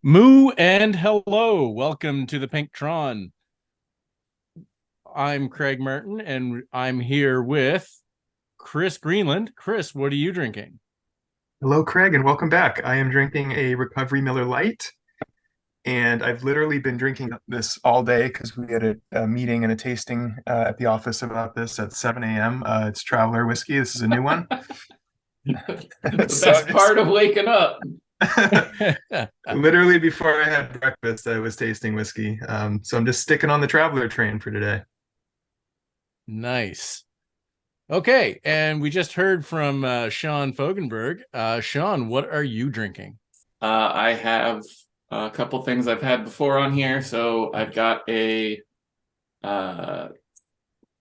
Moo and hello. Welcome to the Pinktron. I'm Craig Martin and I'm here with Chris Greenland. Chris, what are you drinking? Hello, Craig, and welcome back. I am drinking a Recovery Miller Lite, and I've literally been drinking this all day because we had a meeting and a tasting at the office about this at 7 a.m. It's Traveler whiskey. This is a new one. The So best part of waking up. literally before I had breakfast, I was tasting whiskey. So I'm just sticking on the Traveler train for today. Nice. Okay, and we just heard from Sean Fogenberg. Sean, what are you drinking? I have a couple things I've had before on here. So I've got a uh,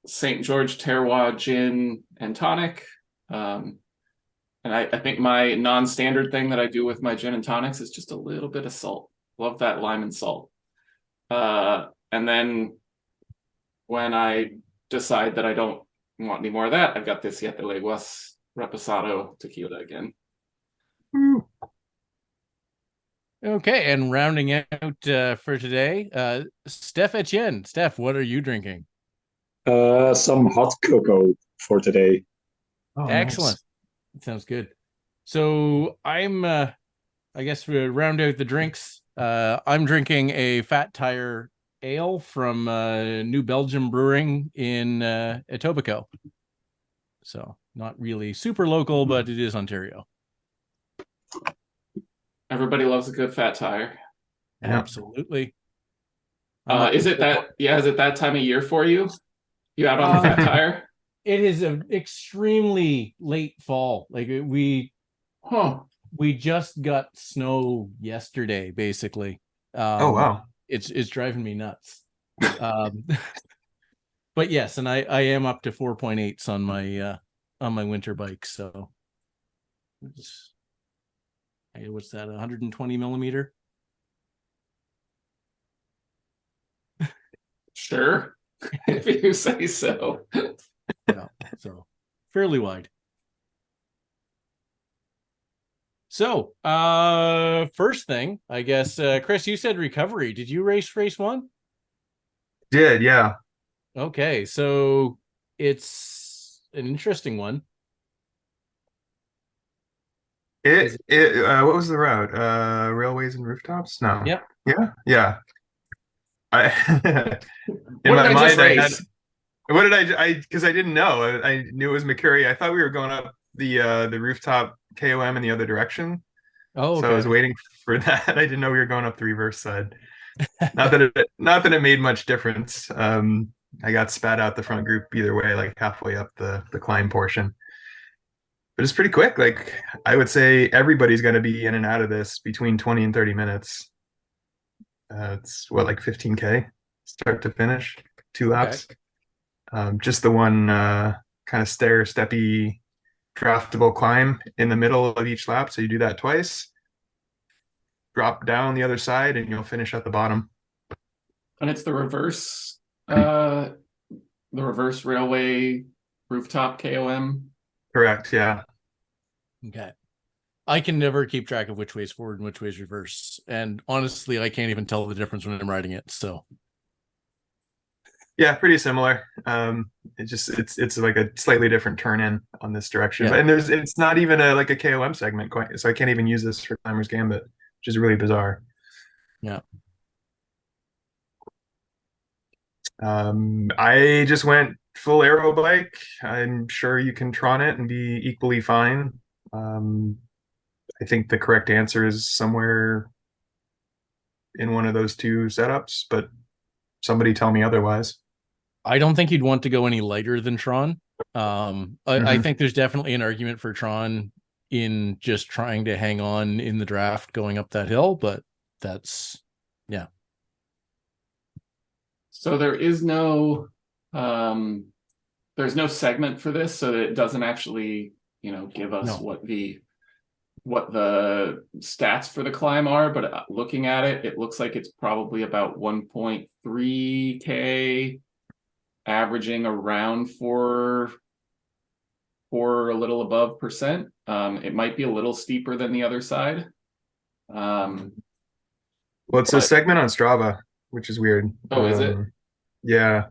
St. George Terroir gin and tonic. And I think my non-standard thing that I do with my gin and tonics is just a little bit of salt. Love that lime and salt. And then when I decide that I don't want any more of that, I've got this Siete Leguas Reposado tequila again. Okay, and rounding out for today, Steph Etienne. Steph, what are you drinking? Some hot cocoa for today. Oh, nice. Excellent. Sounds good. So I guess we round out the drinks. I'm drinking a Fat Tire ale from New Belgium Brewing in Etobicoke. So not really super local, but it is Ontario. Everybody loves a good fat tire. Yeah. Absolutely. Is it that time of year for you? You out on the fat tire? It is an extremely late fall. Like Huh. we just got snow yesterday, basically. Oh, wow. It's driving me nuts. Um, but yes, and I am up to 4.8s on my winter bike. So what's that? 120 millimeter. Sure. If you say so. Yeah, so fairly wide. So, first thing, I guess, Chris, you said recovery. Did you race one? Did, yeah. Okay, so it's an interesting one. Is it? What was the route? Railways and rooftops? No. Yep. Yeah, yeah. I in What did my I just mind I had race? what did I because I didn't know. I knew it was McCurry. I thought we were going up the rooftop KOM in the other direction. Oh, So I okay. was waiting for that. I didn't know we were going up the reverse side. Not that it made much difference. I got spat out the front group either way, like halfway up the climb portion. But it's pretty quick. Like I would say everybody's going to be in and out of this between 20 and 30 minutes. It's what, like 15K start to finish, two Okay. laps. Just the one kind of stair steppy draftable climb in the middle of each lap. So you do that twice, drop down the other side, and you'll finish at the bottom. And it's the reverse railway rooftop KOM. Correct. Yeah. Okay. I can never keep track of which way is forward and which way is reverse. And honestly, I can't even tell the difference when I'm riding it. So, Yeah, pretty similar. It's like a slightly different turn in on this direction, yeah. but and it's not even like a KOM segment quite, so I can't even use this for Climber's Gambit, which is really bizarre. Yeah. I just went full aero bike. I'm sure you can Tron it and be equally fine. Um, I think the correct answer is somewhere in one of those two setups, but somebody tell me otherwise. I don't think you'd want to go any lighter than Tron. I Hmm. think there's definitely an argument for Tron in just trying to hang on in the draft going up that hill, but that's yeah. So um there's no segment for this, so that it doesn't actually, give us No. what the stats for the climb are, but looking at it, it looks like it's probably about 1.3K, averaging around four a little above percent. It might be a little steeper than the other side. Well, it's a But segment on Strava, which is weird. oh, is it? Yeah,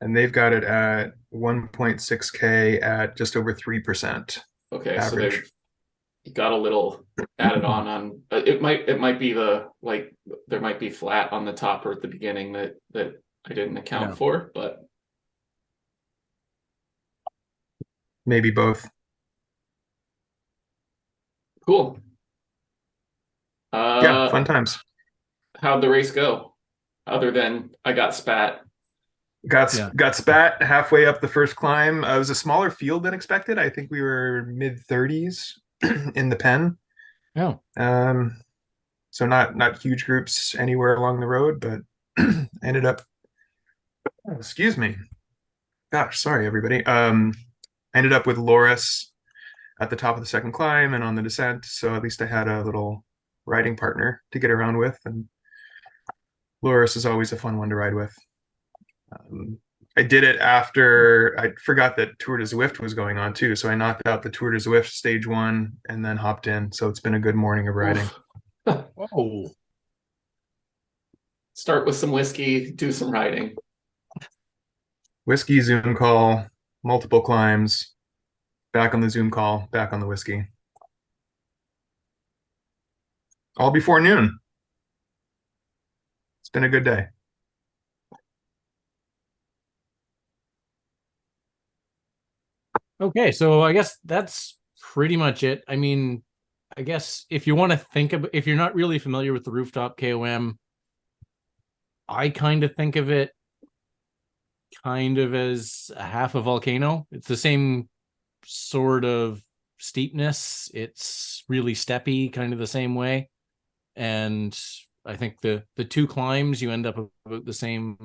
and they've got it at 1.6K at just over 3% Okay, so average. they've got a little added on it might be the like there might be flat on the top or at the beginning that I didn't account Yeah. for, but Maybe both. cool. Yeah, fun Uh, times. how'd the race go? Other than I got spat. Yeah. Got spat halfway up the first climb. It was a smaller field than expected. I think we were mid 30s in the pen. Oh. So not huge groups anywhere along the road, but ended up. Oh, excuse me. Gosh, sorry everybody. Ended up with Loris at the top of the second climb and on the descent. So at least I had a little riding partner to get around with, and Loris is always a fun one to ride with. I did it after I forgot that Tour de Zwift was going on too. So I knocked out the Tour de Zwift stage 1 and then hopped in. So it's been a good morning of riding. Whoa. Start with some whiskey, do some riding. Whiskey Zoom call, multiple climbs, back on the Zoom call, back on the whiskey. All before noon. It's been a good day. Okay, so I guess that's pretty much it. I mean, I guess if you want to think of, if you're not really familiar with the rooftop KOM, I kind of think of it kind of as a half a volcano. It's the same sort of steepness. It's really steppy, kind of the same way. And I think the two climbs you end up about the same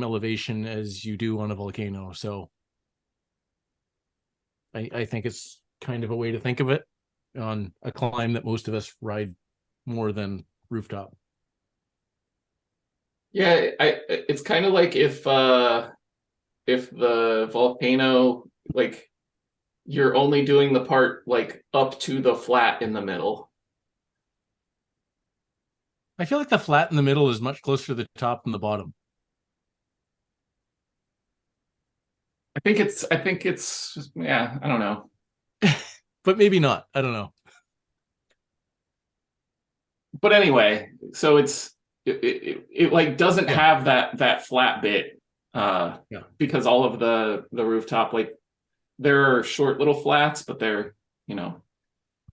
elevation as you do on a volcano. So I think it's kind of a way to think of it on a climb that most of us ride more than rooftop. Yeah, it's kind of like if the volcano, like you're only doing the part like up to the flat in the middle. I feel like the flat in the middle is much closer to the top than the bottom. I think it's yeah, I don't know. But maybe not. I don't know. But anyway, so it like doesn't Yeah. have that flat bit Yeah. because all of the rooftop, like there are short little flats, but they're, you know,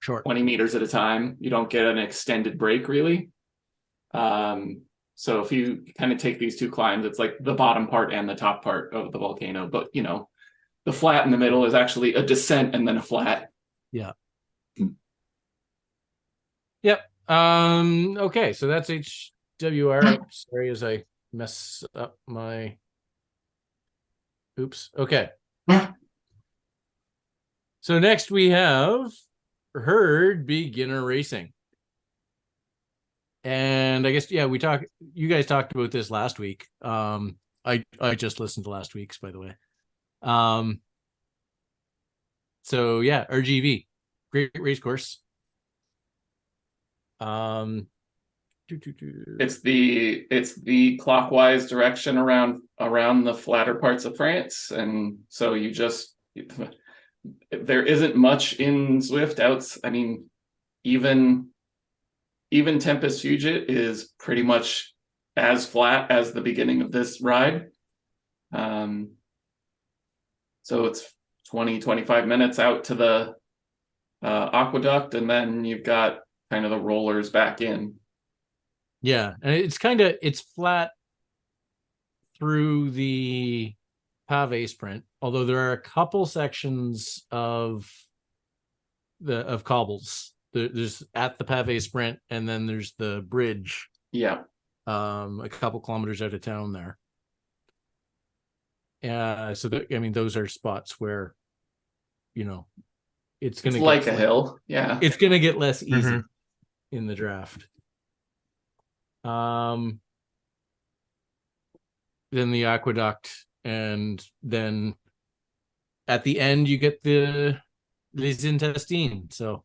Short. 20 meters at a time. You don't get an extended break really. So if you kind of take these two climbs, it's like the bottom part and the top part of the volcano, but you know, the flat in the middle is actually a descent and then a flat. Yeah. Yep. Okay, so that's HWR. Sorry as I mess up my oops. Okay. So next we have Herd Beginner Racing. And I guess you guys talked about this last week. I just listened to last week's, by the way. So yeah, RGV, great race course. It's the clockwise direction around the flatter parts of France, and so you just there isn't much in Zwift outs. I mean, even Tempest Fugit is pretty much as flat as the beginning of this ride. So it's 20-25 minutes out to the aqueduct, and then you've got kind of the rollers back in. Yeah, and it's flat through the pave sprint, although there are a couple sections of cobbles. There's at the pave sprint, and then there's the bridge. Yeah. A couple kilometers out of town there. So I mean, those are spots where, you know, it's gonna like a hill. Yeah. It's gonna get less easy in the draft. Then the aqueduct, and then at the end you get the Les Intestines. So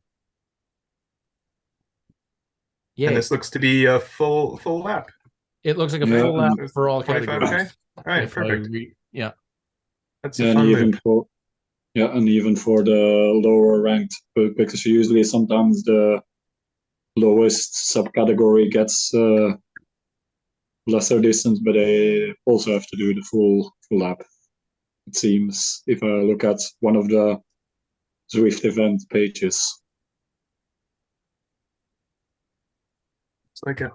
Yeah, And this looks to be a full lap. it looks like a Yeah, full lap and for all 25K. categories. All right, If perfect. Yeah. That's a yeah, and fun even loop. for and even for the lower ranked, because usually sometimes the lowest subcategory gets lesser distance, but they also have to do the full lap. It seems if I look at one of the Zwift event pages. It's like it.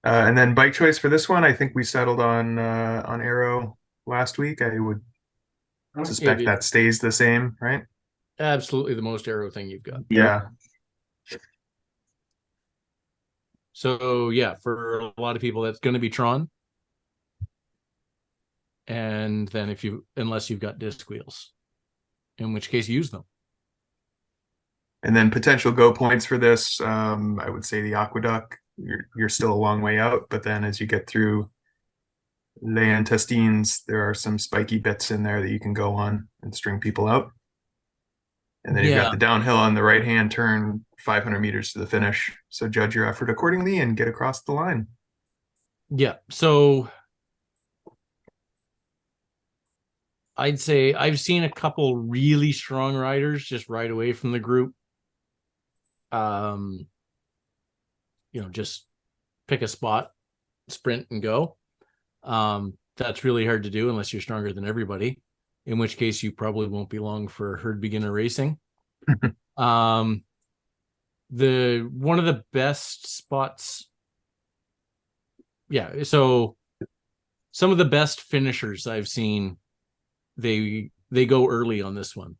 And then bike choice for this one, I think we settled on Arrow last week. I would suspect that stays the same, right? Absolutely the most aero thing you've got. Yeah. So yeah, for a lot of people, that's going to be Tron. And then unless you've got disc wheels, in which case use them. And then potential go points for this, I would say the Aqueduct. You're still a long way out, but then as you get through Les Intestines, there are some spiky bits in there that you can go on and string people out. And then you've got the downhill on the right hand turn, 500 meters to the finish. So judge your effort accordingly and get across the line. Yeah. So I'd say I've seen a couple really strong riders just ride away from the group. Just pick a spot, sprint, and go. That's really hard to do unless you're stronger than everybody, in which case you probably won't be long for herd beginner racing. One of the best spots. Yeah. So some of the best finishers I've seen, they go early on this one.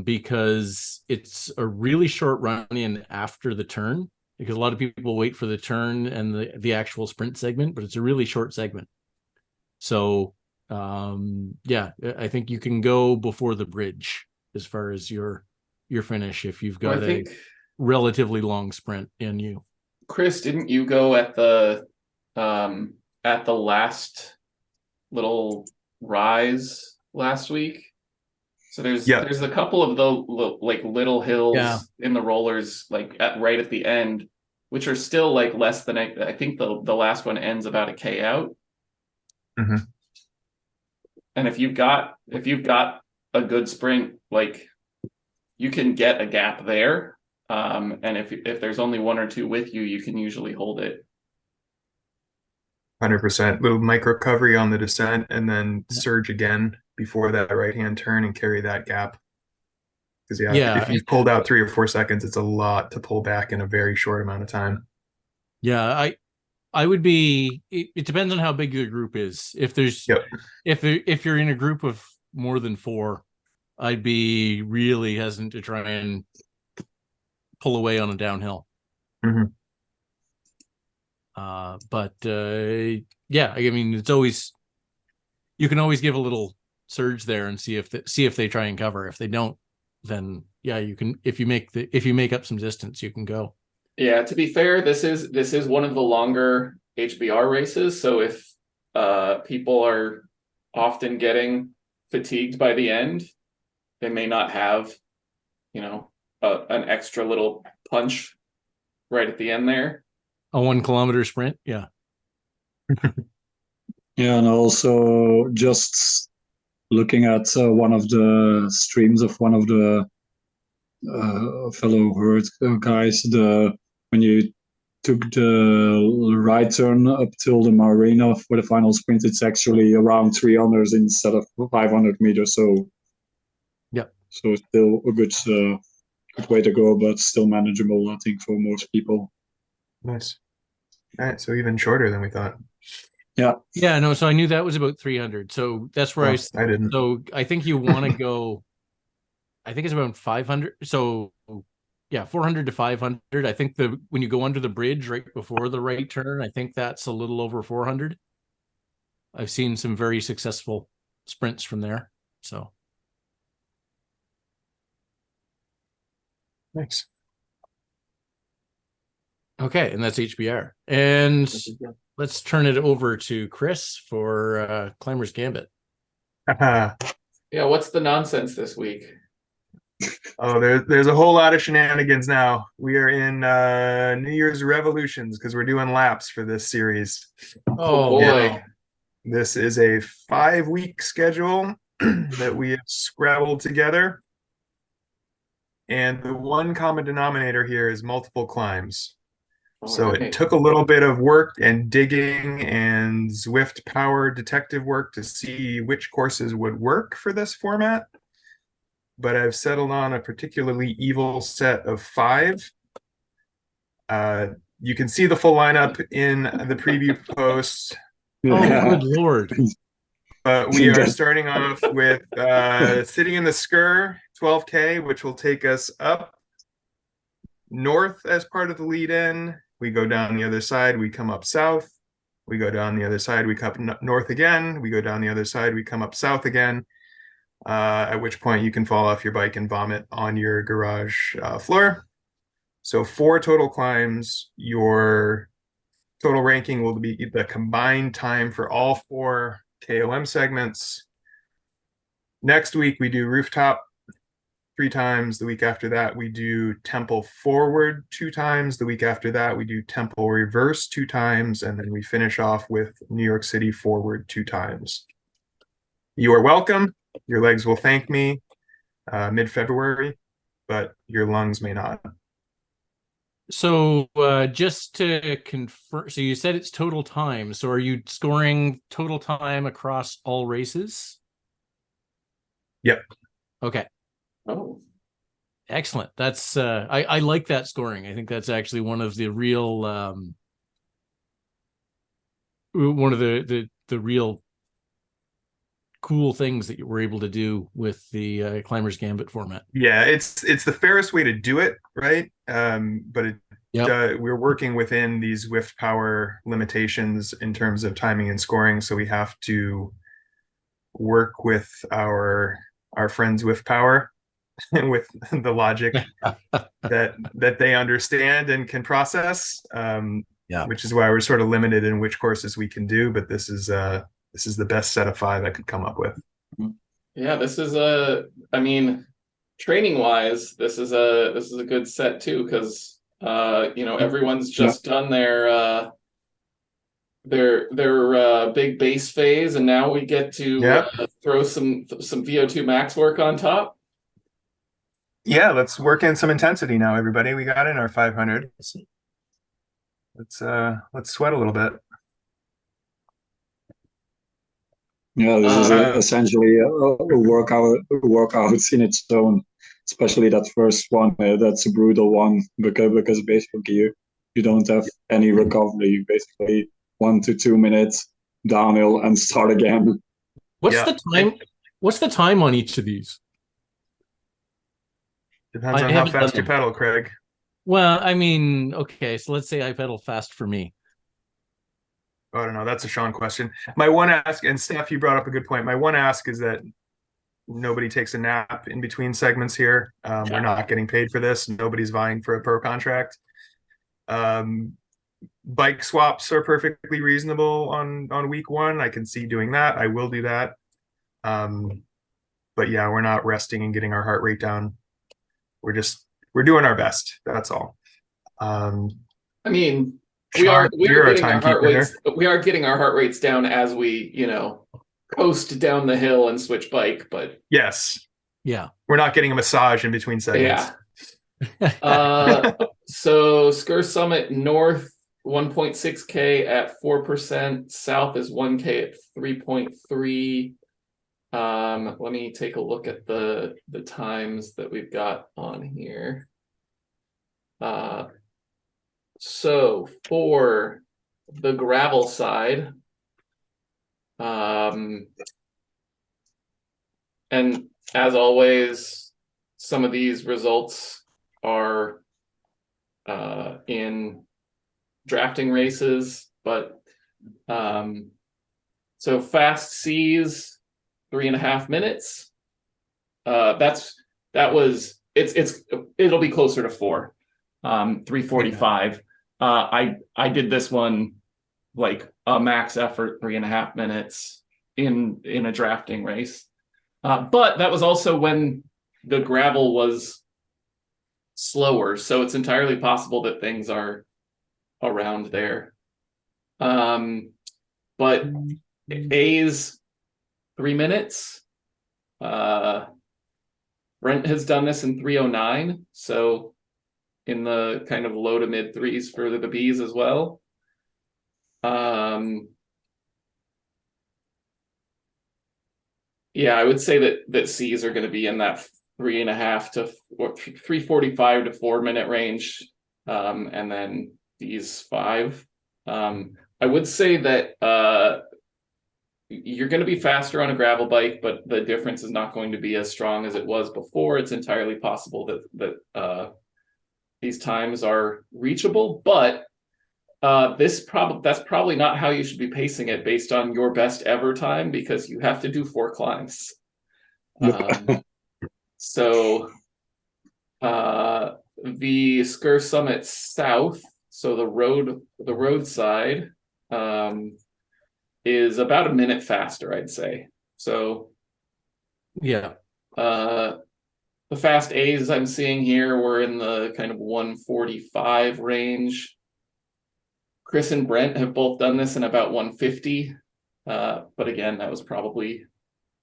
Because it's a really short run in after the turn, because a lot of people wait for the turn and the actual sprint segment, but it's a really short segment. So I think you can go before the bridge as far as your finish if you've got a relatively long sprint in you. Chris, didn't you go at the last little rise last week? So there's a couple of the like little hills in the rollers, like right at the end, which are still like less than I think the last one ends about a K out. Mm-hmm. And if you've got a good sprint, like you can get a gap there. And if there's only one or two with you, you can usually hold it. 100%. Little micro recovery on the descent and then surge again before that right hand turn and carry that gap. Because if you've pulled out 3 or 4 seconds, it's a lot to pull back in a very short amount of time. Yeah, I would be. It depends on how big the group is. If there's if you're in a group of more than 4, I'd be really hesitant to try and pull away on a downhill. Mm-hmm. I mean, it's always, you can always give a little surge there and see if they try and cover. If they don't, then you can. If you make up some distance, you can go. Yeah, to be fair, this is one of the longer HBR races. So if people are often getting fatigued by the end, they may not have, an extra little punch right at the end there. A 1 kilometer sprint, yeah. Yeah, and also just looking at one of the streams of one of the fellow herd guys, when you took the right turn up till the marina for the final sprint, it's actually around 300 instead of 500 meters. So so still a good way to go, but still manageable, I think, for most people. Nice. All right, so even shorter than we thought. Yeah, no, so I knew that was about 300. So that's where I didn't. So I think you want to go, I think it's around 500. So 400 to 500. I think when you go under the bridge right before the right turn, I think that's a little over 400. I've seen some very successful sprints from there. So Nice. Okay, and that's HBR. And let's turn it over to Chris for Climber's Gambit. Yeah, what's the nonsense this week? Oh, there's a whole lot of shenanigans now. We are in New Year's Revolutions because we're doing laps for this series. Oh boy. wow. This is a 5-week schedule that we have scrabbled together. And the one common denominator here is multiple climbs. All So it right. took a little bit of work and digging and Zwift power detective work to see which courses would work for this format. But I've settled on a particularly evil set of 5. You can see the full lineup in the preview post. Oh, Yeah. good Lord. We are starting off with Sitting in the Skur 12K, which will take us up north as part of the lead in. We go down the other side, we come up south. We go down the other side, we come north again. We go down the other side, we come up south again. At which point you can fall off your bike and vomit on your garage floor. So 4 total climbs. Your total ranking will be the combined time for all 4 KOM segments. Next week, we do Rooftop 3 times. The week after that, we do Temple Forward 2 times. The week after that, we do Temple Reverse 2 times. And then we finish off with New York City Forward 2 times. You are welcome. Your legs will thank me mid-February, but your lungs may not. So just to confirm, so you said it's total time. So are you scoring total time across all races? Yep. Okay. Oh. Excellent. That's I like that scoring. I think that's actually one of the real one of the real cool things that you were able to do with the Climbers Gambit format. Yeah, it's the fairest way to do it, right? But we're working within these Zwift power limitations in terms of timing and scoring, so we have to work with our friends with power with the logic that they understand and can process. Which is why we're sort of limited in which courses we can do, but this is the best set of 5 I could come up with. Yeah, this is I mean, training wise, this is a good set too, because everyone's just done their big base phase, and now we get to throw some VO2 max work on top. Yeah, let's work in some intensity now, everybody. We got in our 500. Let's sweat a little bit. Yeah, this is essentially a workout in its own. Especially that first one, that's a brutal one because basically you don't have any recovery. Basically 1 to 2 minutes downhill and start again. What's the time? What's the time on each of these? Depends on how fast you pedal, Craig. Well, I mean, okay, so let's say I pedal fast for me. I don't know. That's a Sean question. My one ask, and Stef, you brought up a good point. My one ask is that nobody takes a nap in between segments here. We're not getting paid for this. Nobody's vying for a pro contract. Bike swaps are perfectly reasonable on week 1. I can see doing that. I will do that. But yeah, we're not resting and getting our heart rate down. We're doing our best. That's all. I mean, Sean, we are getting our heart rates down as we, coast down the hill and switch bike, but yes. Yeah. We're not getting a massage in between segments. Yeah. So Skur Summit North 1.6K at 4%, South is 1K at 3.3. Let me take a look at the times that we've got on here. So for the gravel side, and as always, some of these results are in drafting races, but so Fast C's 3.5 minutes. It'll be closer to 4. 3:45. I did this one like a max effort 3.5 minutes in a drafting race. But that was also when the gravel was slower, so it's entirely possible that things are around there. But A's 3 minutes. Brent has done this in 3:09, so in the kind of low to mid threes for the B's as well. Yeah, I would say that C's are going to be in that 3.5 to 3:45 to 4 minute range, and then D's 5. I would say that you're going to be faster on a gravel bike, but the difference is not going to be as strong as it was before. It's entirely possible that these times are reachable, but that's probably not how you should be pacing it based on your best ever time, because you have to do 4 climbs. So the Skur Summit South, so the roadside, is about a minute faster, I'd say. So Yeah. The fast A's I'm seeing here were in the kind of 145 range. Chris and Brent have both done this in about 150. But again, that was probably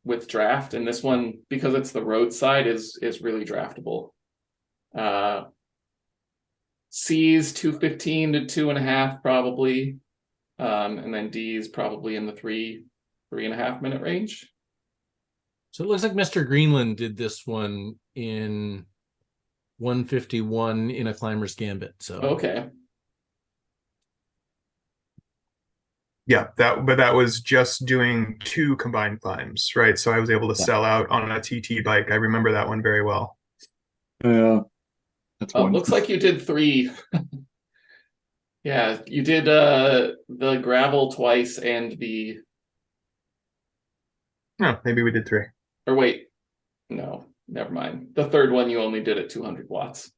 with draft. And this one, because it's the roadside, is really draftable. C's 215 to 2.5 probably. And then D's probably in the 3.5 minute range. So it looks like Mr. Greenland did this one in 151 in a climber's gambit. So okay. Yeah, that was just doing 2 combined climbs, right? So I was able to sell out on a TT bike. I remember that one very well. Yeah, that's one. Looks like you did 3. Yeah, you did the gravel twice and the. No, maybe we did 3. Or wait, no, never mind. The third one you only did at 200 watts.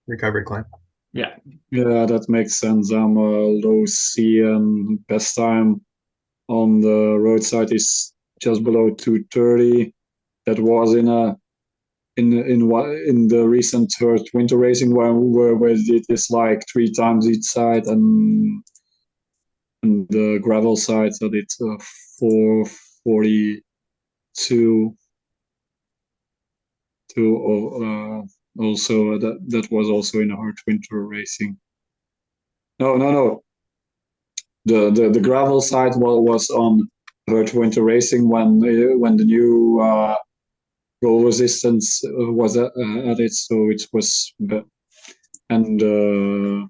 Recovery climb. Yeah. Yeah, that makes sense. I'm a low C, and best time on the roadside is just below 230. That was in the recent winter racing where we did this like 3 times each side, and the gravel side, so it's 442 also that was also in hard winter racing. No. The gravel side was on hard winter racing when the new roll resistance was added, so it was and the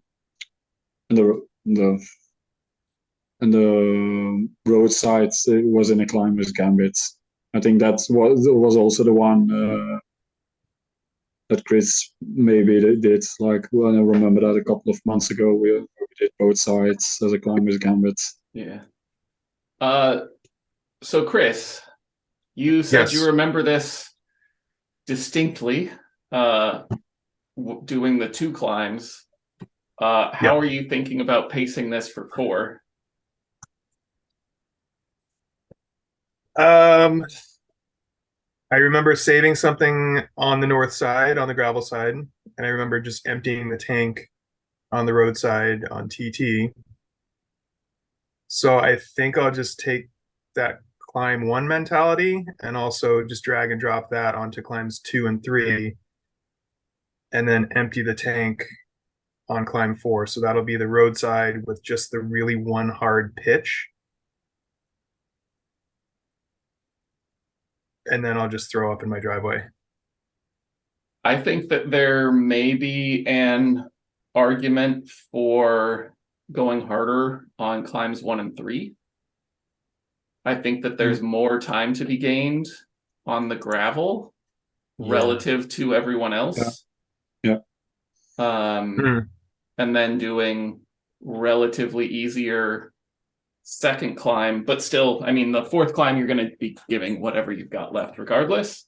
roadside was in a climber's gambit. I think that was also the one that Chris maybe did. Like, well, I remember that a couple of months ago we did both sides as a climber's gambit. Yeah. So Chris, you said Yes. you remember this distinctly, doing the 2 climbs. How are you thinking about pacing this for 4? I remember saving something on the north side, on the gravel side, and I remember just emptying the tank on the roadside on TT. So I think I'll just take that climb 1 mentality and also just drag and drop that onto climbs 2 and 3, and then empty the tank on climb 4. So that'll be the roadside with just the really one hard pitch. And then I'll just throw up in my driveway. I think that there may be an argument for going harder on climbs 1 and 3. I think that there's more time to be gained on the gravel relative to everyone else. Yeah. And then doing relatively easier second climb, but still, I mean, the 4th climb, you're going to be giving whatever you've got left regardless.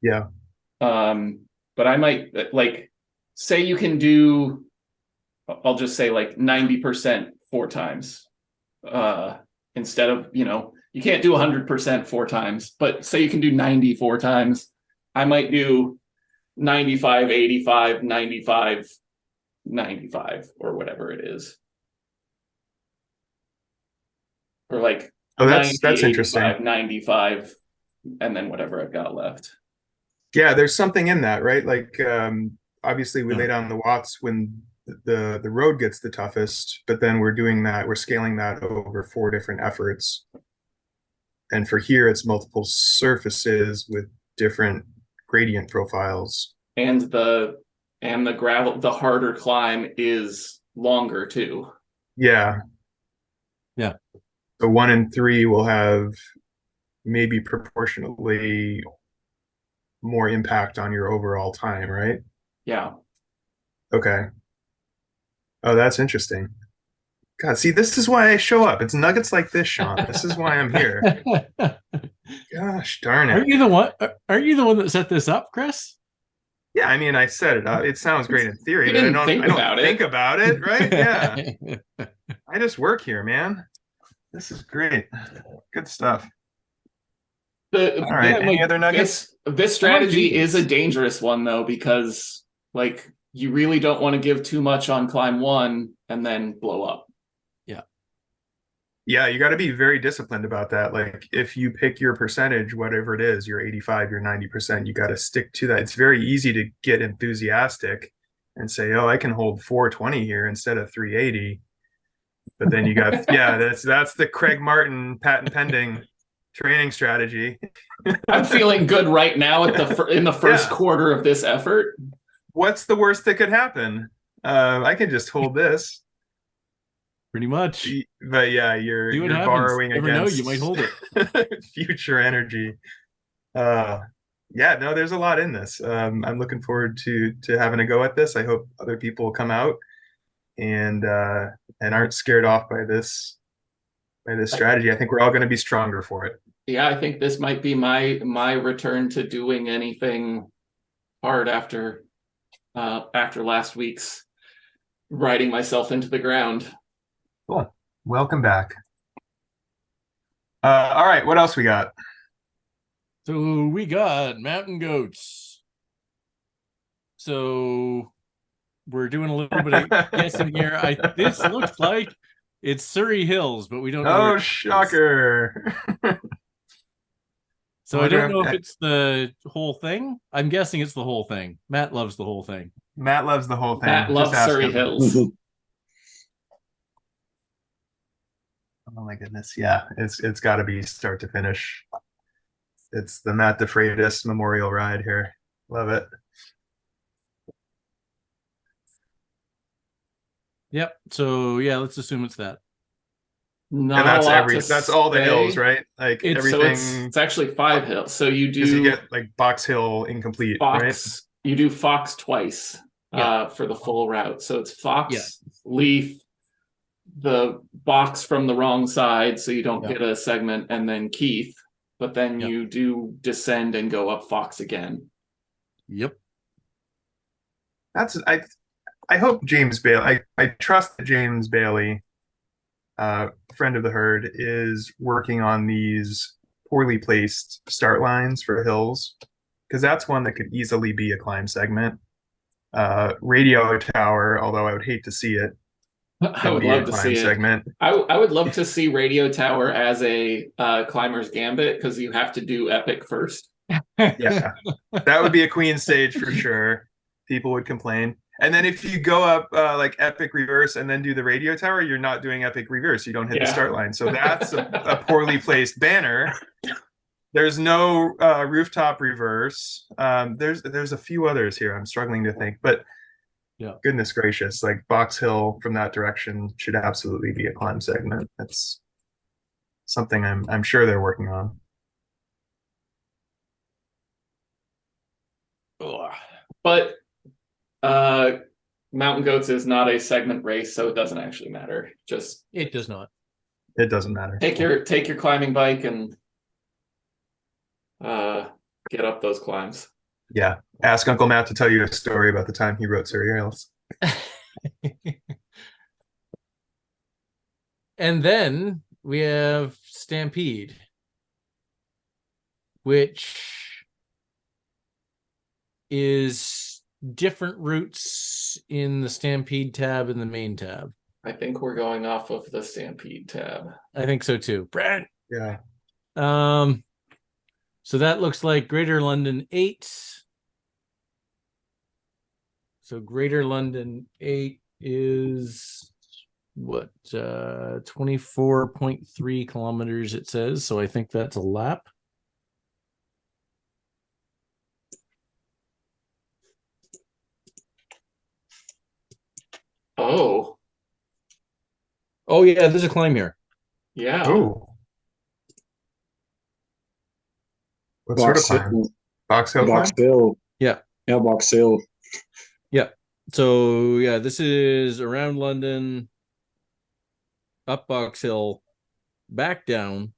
Yeah. But I might, like, say you can do, I'll just say like 90% 4 times, instead of, you you can't do 100% 4 times, but say you can do 94 times. I might do 95, 85, 95, 95, or whatever it is. Or like Oh, 90, that's interesting. 85, 95, and then whatever I've got left. Yeah, there's something in that, right? Like obviously we Yeah. lay down the watts when the road gets the toughest, but then we're scaling that over 4 different efforts. And for here, it's multiple surfaces with different gradient profiles. And the gravel, the harder climb is longer too. Yeah. Yeah. So 1 and 3 will have maybe proportionately more impact on your overall time, right? Yeah. Okay. Oh, that's interesting. God, see, this is why I show up. It's nuggets like this, Sean. This is why I'm here. Gosh darn Aren't it. you the one? Aren't you the one that set this up, Chris? Yeah, I mean, I said it. It sounds great in theory, You but I didn't don't think about think it. about it, right? Yeah. I just work here, man. This is great. Good stuff. All right, any other nuggets? This strategy do is a this. dangerous one though, because like you really don't want to give too much on climb 1 and then blow up. Yeah, you got to be very disciplined about that. Like if you pick your percentage, whatever it is, your 85, your 90%, you got to stick to that. It's very easy to get enthusiastic and say, "Oh, I can hold 420 here instead of 380." But then you got yeah, that's the Craig Martin patent pending training strategy. I'm feeling good right now at in the first Yeah. quarter of this effort. What's the worst that could happen? I can just hold this. Pretty much. But yeah, See you're what happens. borrowing Never know, against you might hold it. future energy. Yeah, no, there's a lot in this. I'm looking forward to having a go at this. I hope other people come out and aren't scared off by this strategy. I think we're all going to be stronger for it. Yeah, I think this might be my return to doing anything hard after last week's riding myself into the ground. Cool. Welcome back. All right, what else we got? So we got mountain goats. So we're doing a little bit of guessing here. This looks like it's Surrey Hills, but we don't know. Oh, shocker. So I don't know if it's the whole thing. I'm guessing it's the whole thing. Matt loves the whole thing. Matt loves the whole thing. Matt loves Surrey him. Hills. Oh my goodness. Yeah, it's got to be start to finish. It's the Matt DeFreitas Memorial Ride here. Love it. Yep. So yeah, let's assume it's that. Not And that's a lot to that's all the say. hills, right? Like everything. It's actually 5 hills. So you Because do you get like Box Hill incomplete, Fox. right? You do Fox twice Yeah. for the full route. So it's Fox, Yeah. Leaf, the box from the wrong side, so you don't Yeah. get a segment, and then Keith. But then Yeah. you do descend and go up Fox again. Yep. That's I hope James Bailey. I trust that James Bailey, friend of the herd, is working on these poorly placed start lines for hills, because that's one that could easily be a climb segment. Radio tower, although I would hate to see it, I would love to see it. segment. I would love to see Radio Tower as a climber's gambit, because you have to do epic first. Yeah, that would be a queen stage for sure. People would complain. And then if you go up like epic reverse and then do the radio tower, you're not doing epic reverse. You don't hit the start line. So that's a poorly placed banner. There's no rooftop reverse. There's a few others here. I'm struggling to think, but yeah, goodness gracious, like Box Hill from that direction should absolutely be a climb segment. That's something I'm sure they're working on. But Mountain Goats is not a segment race, so it doesn't actually matter. Just it does not. It doesn't matter. Take your climbing bike and get up those climbs. Yeah. Ask Uncle Matt to tell you a story about the time he wrote Surrey Hills. And then we have Stampede. which is different routes in the Stampede tab and the main tab. I think we're going off of the Stampede tab. I think so too. Brad. Yeah. So that looks like Greater London 8. So Greater London 8 is what, 24.3 kilometers it says. So I think that's a lap. Oh, Oh yeah, there's a climb here. yeah. Oh. What sort of climb? Box Hill climb? Box Hill. Yeah. Yeah, Box Hill. Yeah. So yeah, this is around London, up Box Hill, back down.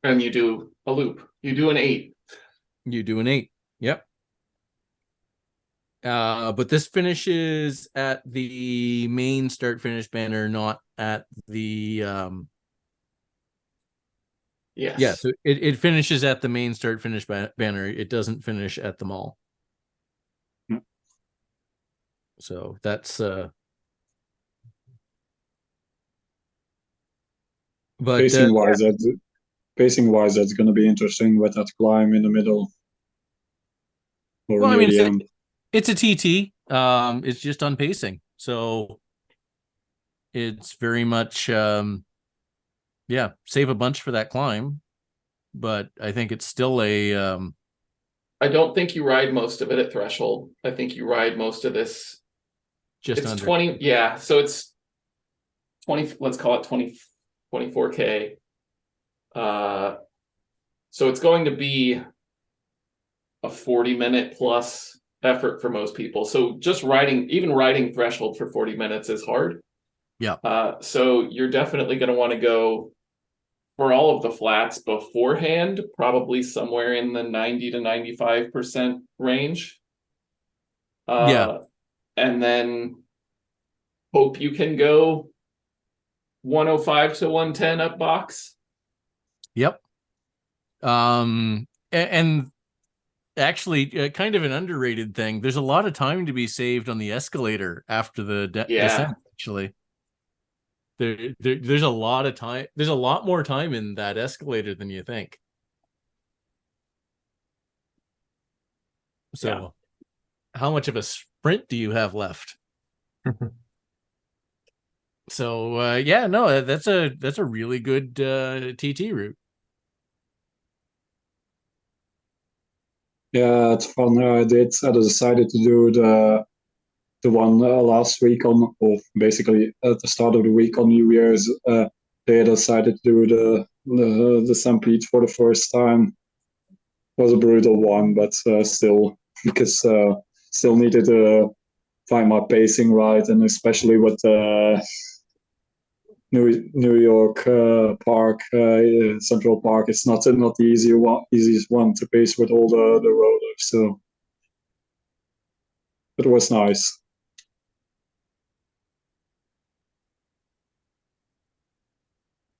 And you do a loop. You do an 8. You do an 8. Yep. But this finishes at the main start finish banner, not at the Yes. yeah, so it finishes at the main start finish banner. It doesn't finish at the mall. So that's but Pacing wise, that's going to be interesting with that climb in the middle or well, I near mean, the end. it's a TT. It's just on pacing. So it's very much yeah, save a bunch for that climb. But I think it's still a I don't think you ride most of it at threshold. I think you ride most of this. just It's under 20. Yeah. So it's 20. Let's call it 24K. So it's going to be a 40-minute plus effort for most people. So just even riding threshold for 40 minutes is hard. Yeah. So you're definitely going to want to go for all of the flats beforehand, probably somewhere in the 90 to 95% range. Yeah. And then hope you can go 105 to 110 up box. Yep. And actually, kind of an underrated thing. There's a lot of time to be saved on the escalator after the descent. Actually, there's a lot of time. There's a lot more time in that escalator than you think. So, how much of a sprint do you have left? So, yeah, no, that's a really good TT route. Yeah, it's fun. I decided to do the one last week or basically at the start of the week on New Year's. They decided to do the Stampede for the first time. It was a brutal one, but still, because still needed to find my pacing right, and especially with New York Park, Central Park, it's not the easiest one to pace with all the rollers. So it was nice.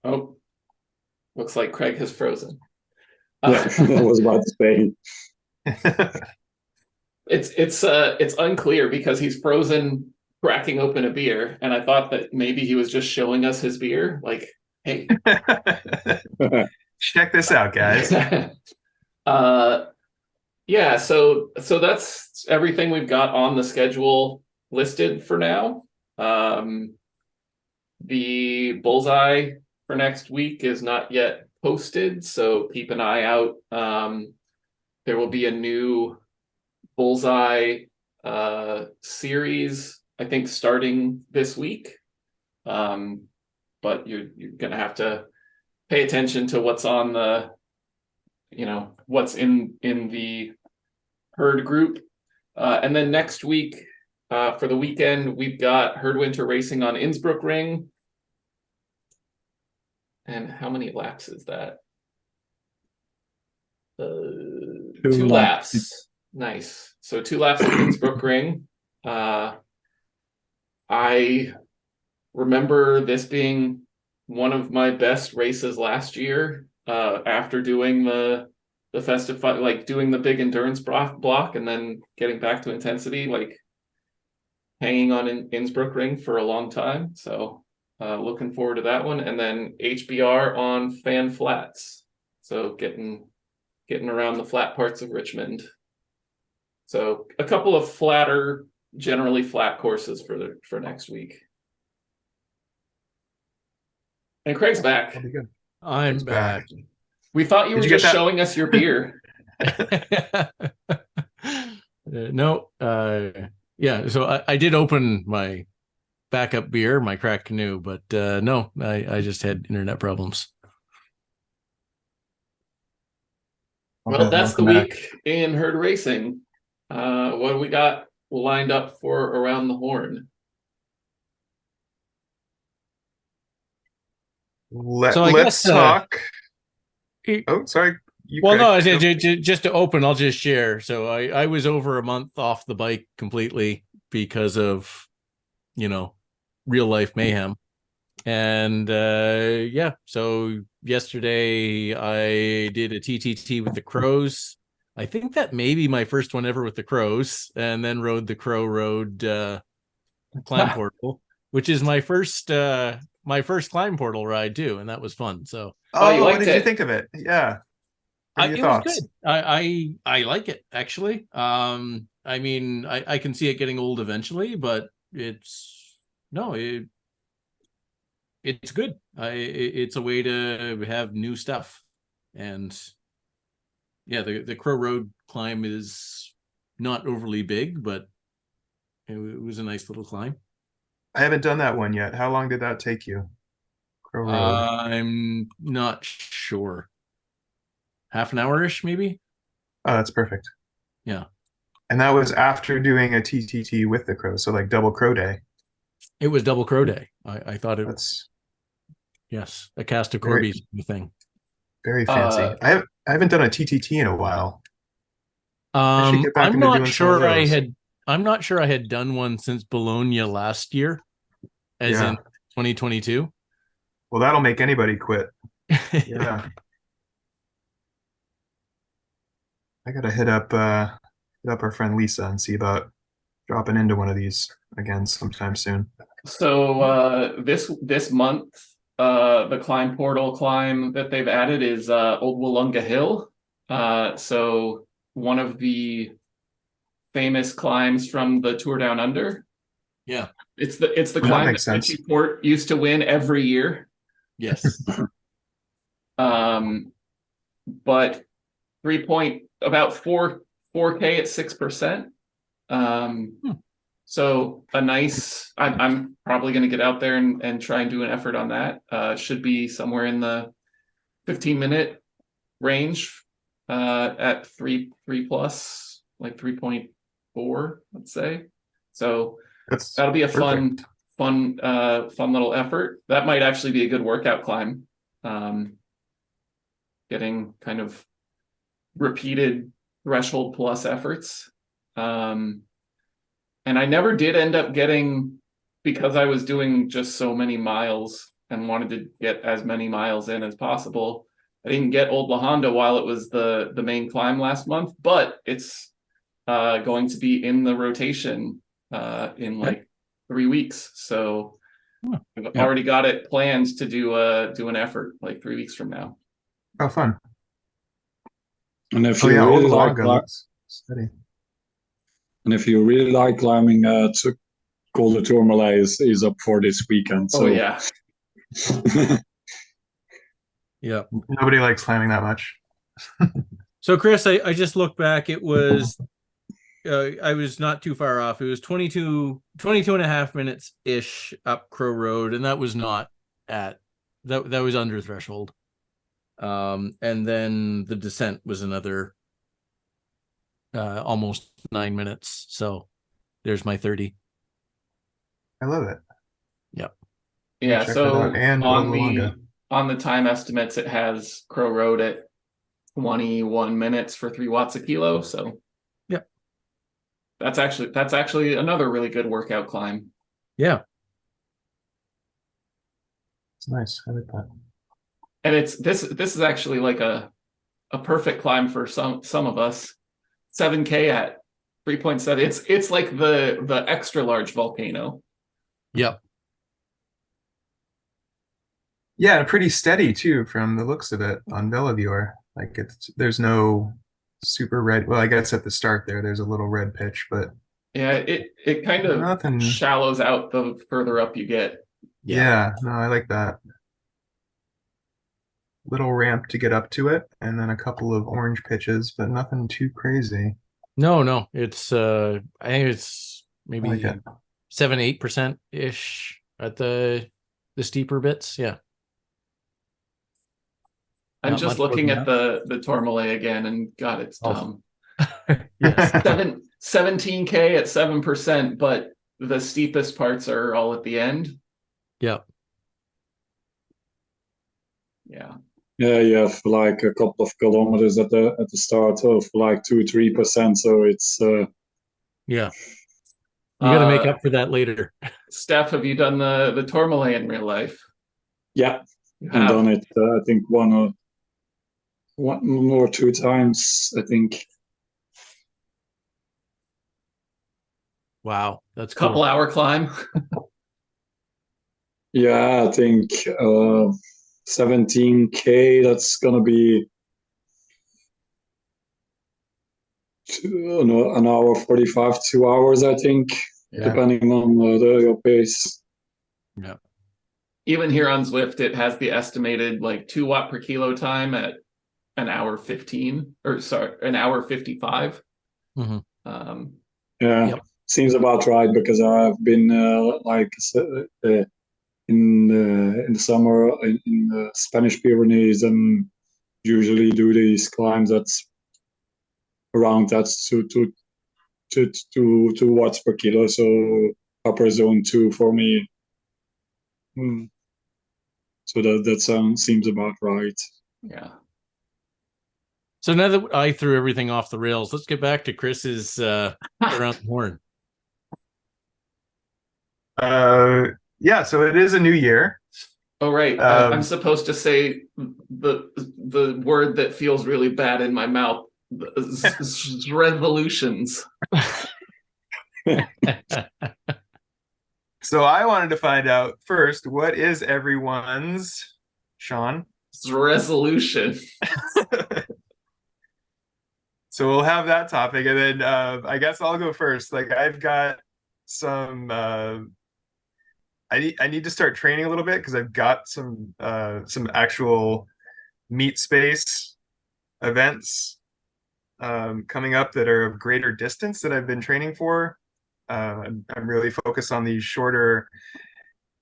Oh, looks like Craig has frozen. Yeah, I was about to say. It's unclear because he's frozen cracking open a beer, and I thought that maybe he was just showing us his beer. Like, hey, check this out, guys. Yeah, so that's everything we've got on the schedule listed for now. The bullseye for next week is not yet posted, so keep an eye out. There will be a new bullseye series, I think, starting this week. But you're gonna have to pay attention to what's on the, what's in the herd group. And then next week, for the weekend, we've got Herd Winter Racing on Innsbruck Ring. And how many laps is that? 2 laps. Nice. So 2 laps at Innsbruck Ring. I remember this being one of my best races last year. After doing the festive, like doing the big endurance block and then getting back to intensity, like hanging on in Innsbruck Ring for a long time. So looking forward to that one. And then HBR on Fan Flats. So getting around the flat parts of Richmond. So a couple of flatter, generally flat courses for next week. And Craig's back. That'll be good. I'm It's back. We thought you Did were you get just that? showing us your beer. No, yeah. So I did open my backup beer, my cracked canoe, but no, I just had internet problems. Well, that's the Welcome back. week in herd racing. What do we got lined up for around the horn? So I Let's guess, talk. it- Oh, sorry. Well, no, Craig. just to open, I'll just share. So I was over a month off the bike completely because of, real life mayhem. And yeah, so yesterday I did a TTT with the Crows. I think that may be my first one ever with the Crows, and then rode the Crow Road climb portal, which is my first climb portal ride too, and that was fun. So Oh, you what liked did you it? think of it? Yeah. What are your it was thoughts? good. I like it actually. I mean, I can see it getting old eventually, but it's good. It's a way to have new stuff, and yeah, the Crow Road climb is not overly big, but it was a nice little climb. I haven't done that one yet. How long did that take you? Crow Road. I'm not sure. Half an hour-ish, maybe. Oh, that's perfect. Yeah, And that was after doing a TTT with the Crow, so like double Crow day. it was double Crow day. I thought it. That's Yes, a cast of very, Corby's thing. very fancy. I haven't done a TTT in a while. I should get back I'm into not doing some of sure I those. had. I'm not sure I had done one since Bologna last year, as Yeah. in 2022. Well, that'll make anybody quit. Yeah. I gotta hit up our friend Lisa and see about dropping into one of these again sometime soon. So this month, the climb portal climb that they've added is Old Wollonga Hill. So one of the famous climbs from the Tour Down Under. Yeah. It's the That climb makes that sense. Richie Port used to win every year. Yes. But about 4K at 6%. So I'm probably going to get out there and try and do an effort on that. Should be somewhere in the 15-minute range at 3 plus, like 3.4, let's say. So that'll be a perfect. fun little effort. That might actually be a good workout climb. Getting kind of repeated threshold plus efforts. And I never did end up getting, because I was doing just so many miles and wanted to get as many miles in as possible. I didn't get Old La Honda while it was the main climb last month, but it's going to be in the rotation in like 3 weeks. So I've already got it planned to do an effort like 3 weeks from now. Oh, fun. And if you really like steady. And if you really like climbing, Col de Tourmalet is up for this weekend. So. Oh yeah. Yeah. Nobody likes climbing that much. So Chris, I just looked back. It was I was not too far off. It was 22 and a half minutes ish up Crow Road, and that was not at that was under threshold. And then the descent was another almost 9 minutes. So there's my 30. I love it. Yep. Yeah. Check So that out. And on the time estimates, it has Crow Road at 21 minutes for 3 watts a kilo. So yep. That's actually another really good workout climb. Yeah. It's nice. I like that. And it's this is actually like a perfect climb for some of us. 7K at 3.7. It's like the extra large volcano. Yep. Yeah, and pretty steady too from the looks of it on Bellaviewer. Like there's no super red. Well, I guess at the start there's a little red pitch, but Yeah, it kind of nothing. shallows out the further up you get. Yeah, no, I like that. Little ramp to get up to it, and then a couple of orange pitches, but nothing too crazy. No, it's I think it's I like maybe it. 7-8% ish at the steeper bits. Yeah. I'm Not just much more looking than at that. the Tourmalet again, and God, it's Oh. dumb. Yes. 17K at 7%, but the steepest parts are all at the end. Yep. Yeah. Yeah, you have like a couple of kilometers at the start of like 2-3%. So it's Yeah. You got to make Uh, up for that later. Steph, have you done the Tourmalet in real life? yeah, You I've have. done it. I think one or two times. I think. Wow, that's Couple cool. hour climb. Yeah, I think 17K. That's gonna be an hour 45, 2 hours. I think, Yeah. depending on your pace. Yeah. Even here on Zwift, it has the estimated like 2 watt per kilo time at an hour 15, or sorry, an hour 55. Mm-hmm. Yeah, Yep. seems about right because I've been in the summer in the Spanish Pyrenees and usually do these climbs that's around that two watts per kilo, so upper zone 2 for me. So that seems about right. Yeah. So now that I threw everything off the rails, let's get back to Chris's around the horn. Yeah, so it is a new year. Oh, right. I'm supposed to say the word that feels really bad in my mouth. Zresolutions. So I wanted to find out first, what is everyone's, Sean? Resolution. So we'll have that topic, and then I guess I'll go first. Like I've got some. I need to start training a little bit because I've got some actual meet space events coming up that are of greater distance that I've been training for. I'm really focused on these shorter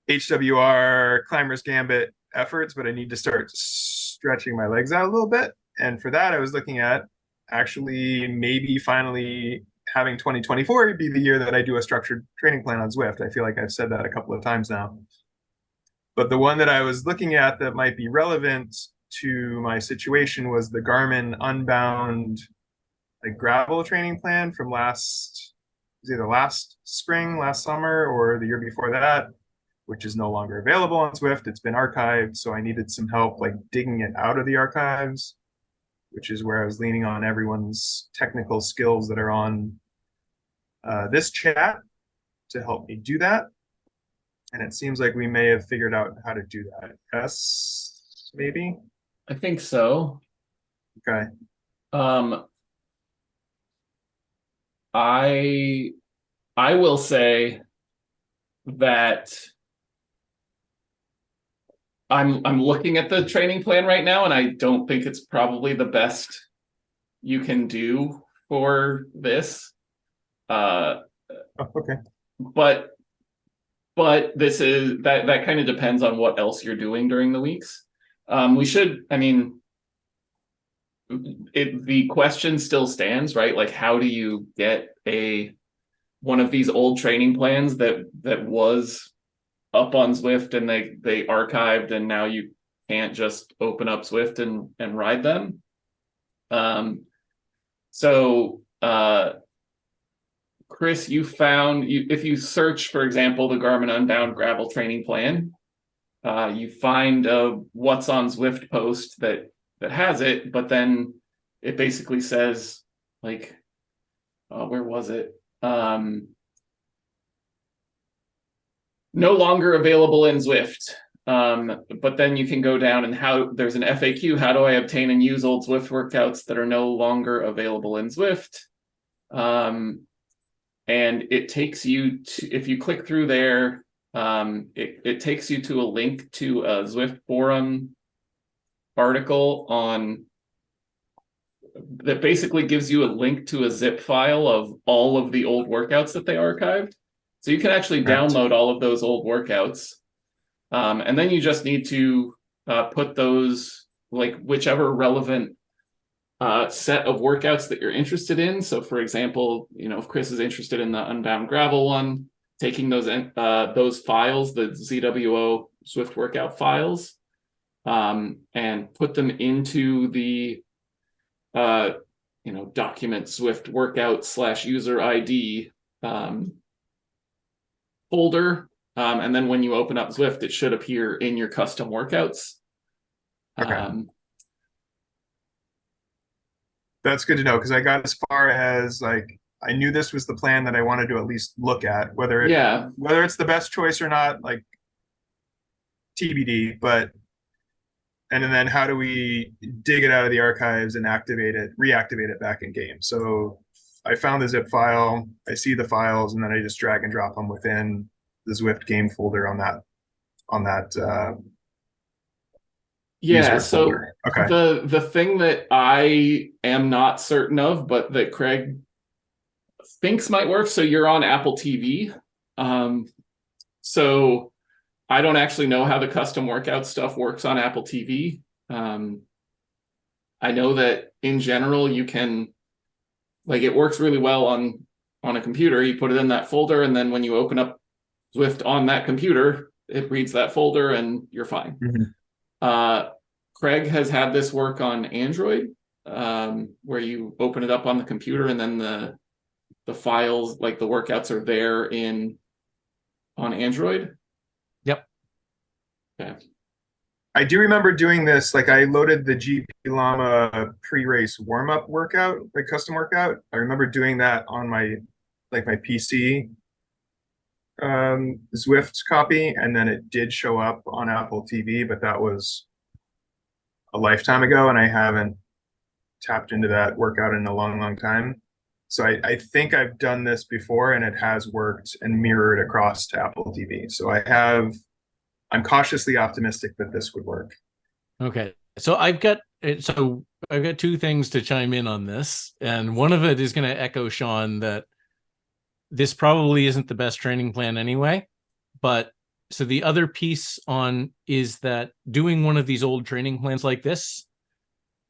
HWR climbers gambit efforts, but I need to start stretching my legs out a little bit. And for that, I was looking at actually maybe finally having 2024 be the year that I do a structured training plan on Zwift. I feel like I've said that a couple of times now. But the one that I was looking at that might be relevant to my situation was the Garmin Unbound like gravel training plan from either last spring, last summer, or the year before that, which is no longer available on Zwift. It's been archived, so I needed some help like digging it out of the archives, which is where I was leaning on everyone's technical skills that are on this chat to help me do that. And it seems like we may have figured out how to do that. Yes, maybe? I think so. Okay. I will say that I'm looking at the training plan right now, and I don't think it's probably the best you can do for this. Okay. But this is that kind of depends on what else you're doing during the weeks. The question still stands, right? Like, how do you get one of these old training plans that was up on Zwift and they archived, and now you can't just open up Zwift and ride them. So Chris, if you search, for example, the Garmin Unbound gravel training plan, you find a what's on Zwift post that has it, but then it basically says like, where was it? No longer available in Zwift. But then you can go down and there's an FAQ, how do I obtain and use old Zwift workouts that are no longer available in Zwift? And it takes you to, if you click through there, it takes you to a link to a Zwift forum article that basically gives you a link to a zip file of all of the old workouts that they archived. So you can actually download all of those old workouts. And then you just need to put those, like whichever relevant set of workouts that you're interested in. So for example, if Chris is interested in the Unbound Gravel one, taking those files, the ZWO Zwift workout files, and put them into the document Zwift workout /user ID folder. And then when you open up Zwift, it should appear in your custom workouts. Okay. That's good to know, because I got as far as like, I knew this was the plan that I wanted to at least look at, whether it's the best choice or not, like TBD, and then how do we dig it out of the archives and reactivate it back in game? So I found the zip file, I see the files, and then I just drag and drop them within the Zwift game folder on that yeah, so folder. Okay. The thing that I am not certain of, but that Craig thinks might work, so you're on Apple TV. So I don't actually know how the custom workout stuff works on Apple TV. I know that in general you can, like, it works really well on a computer. You put it in that folder, and then when you open up Zwift on that computer, it reads that folder and you're fine. Mm-hmm. Craig has had this work on Android, where you open it up on the computer and then the files, like the workouts, are there on Android. Yep. Okay. I do remember doing this. Like, I loaded the GP Llama pre-race warm-up workout, like custom workout. I remember doing that on my PC Zwift copy, and then it did show up on Apple TV, but that was a lifetime ago, and I haven't tapped into that workout in a long time. So I think I've done this before, and it has worked and mirrored across to Apple TV. So I'm cautiously optimistic that this would work. Okay. So I've got two things to chime in on this. And one of it is going to echo Sean that this probably isn't the best training plan anyway. But so the other piece is that doing one of these old training plans like this,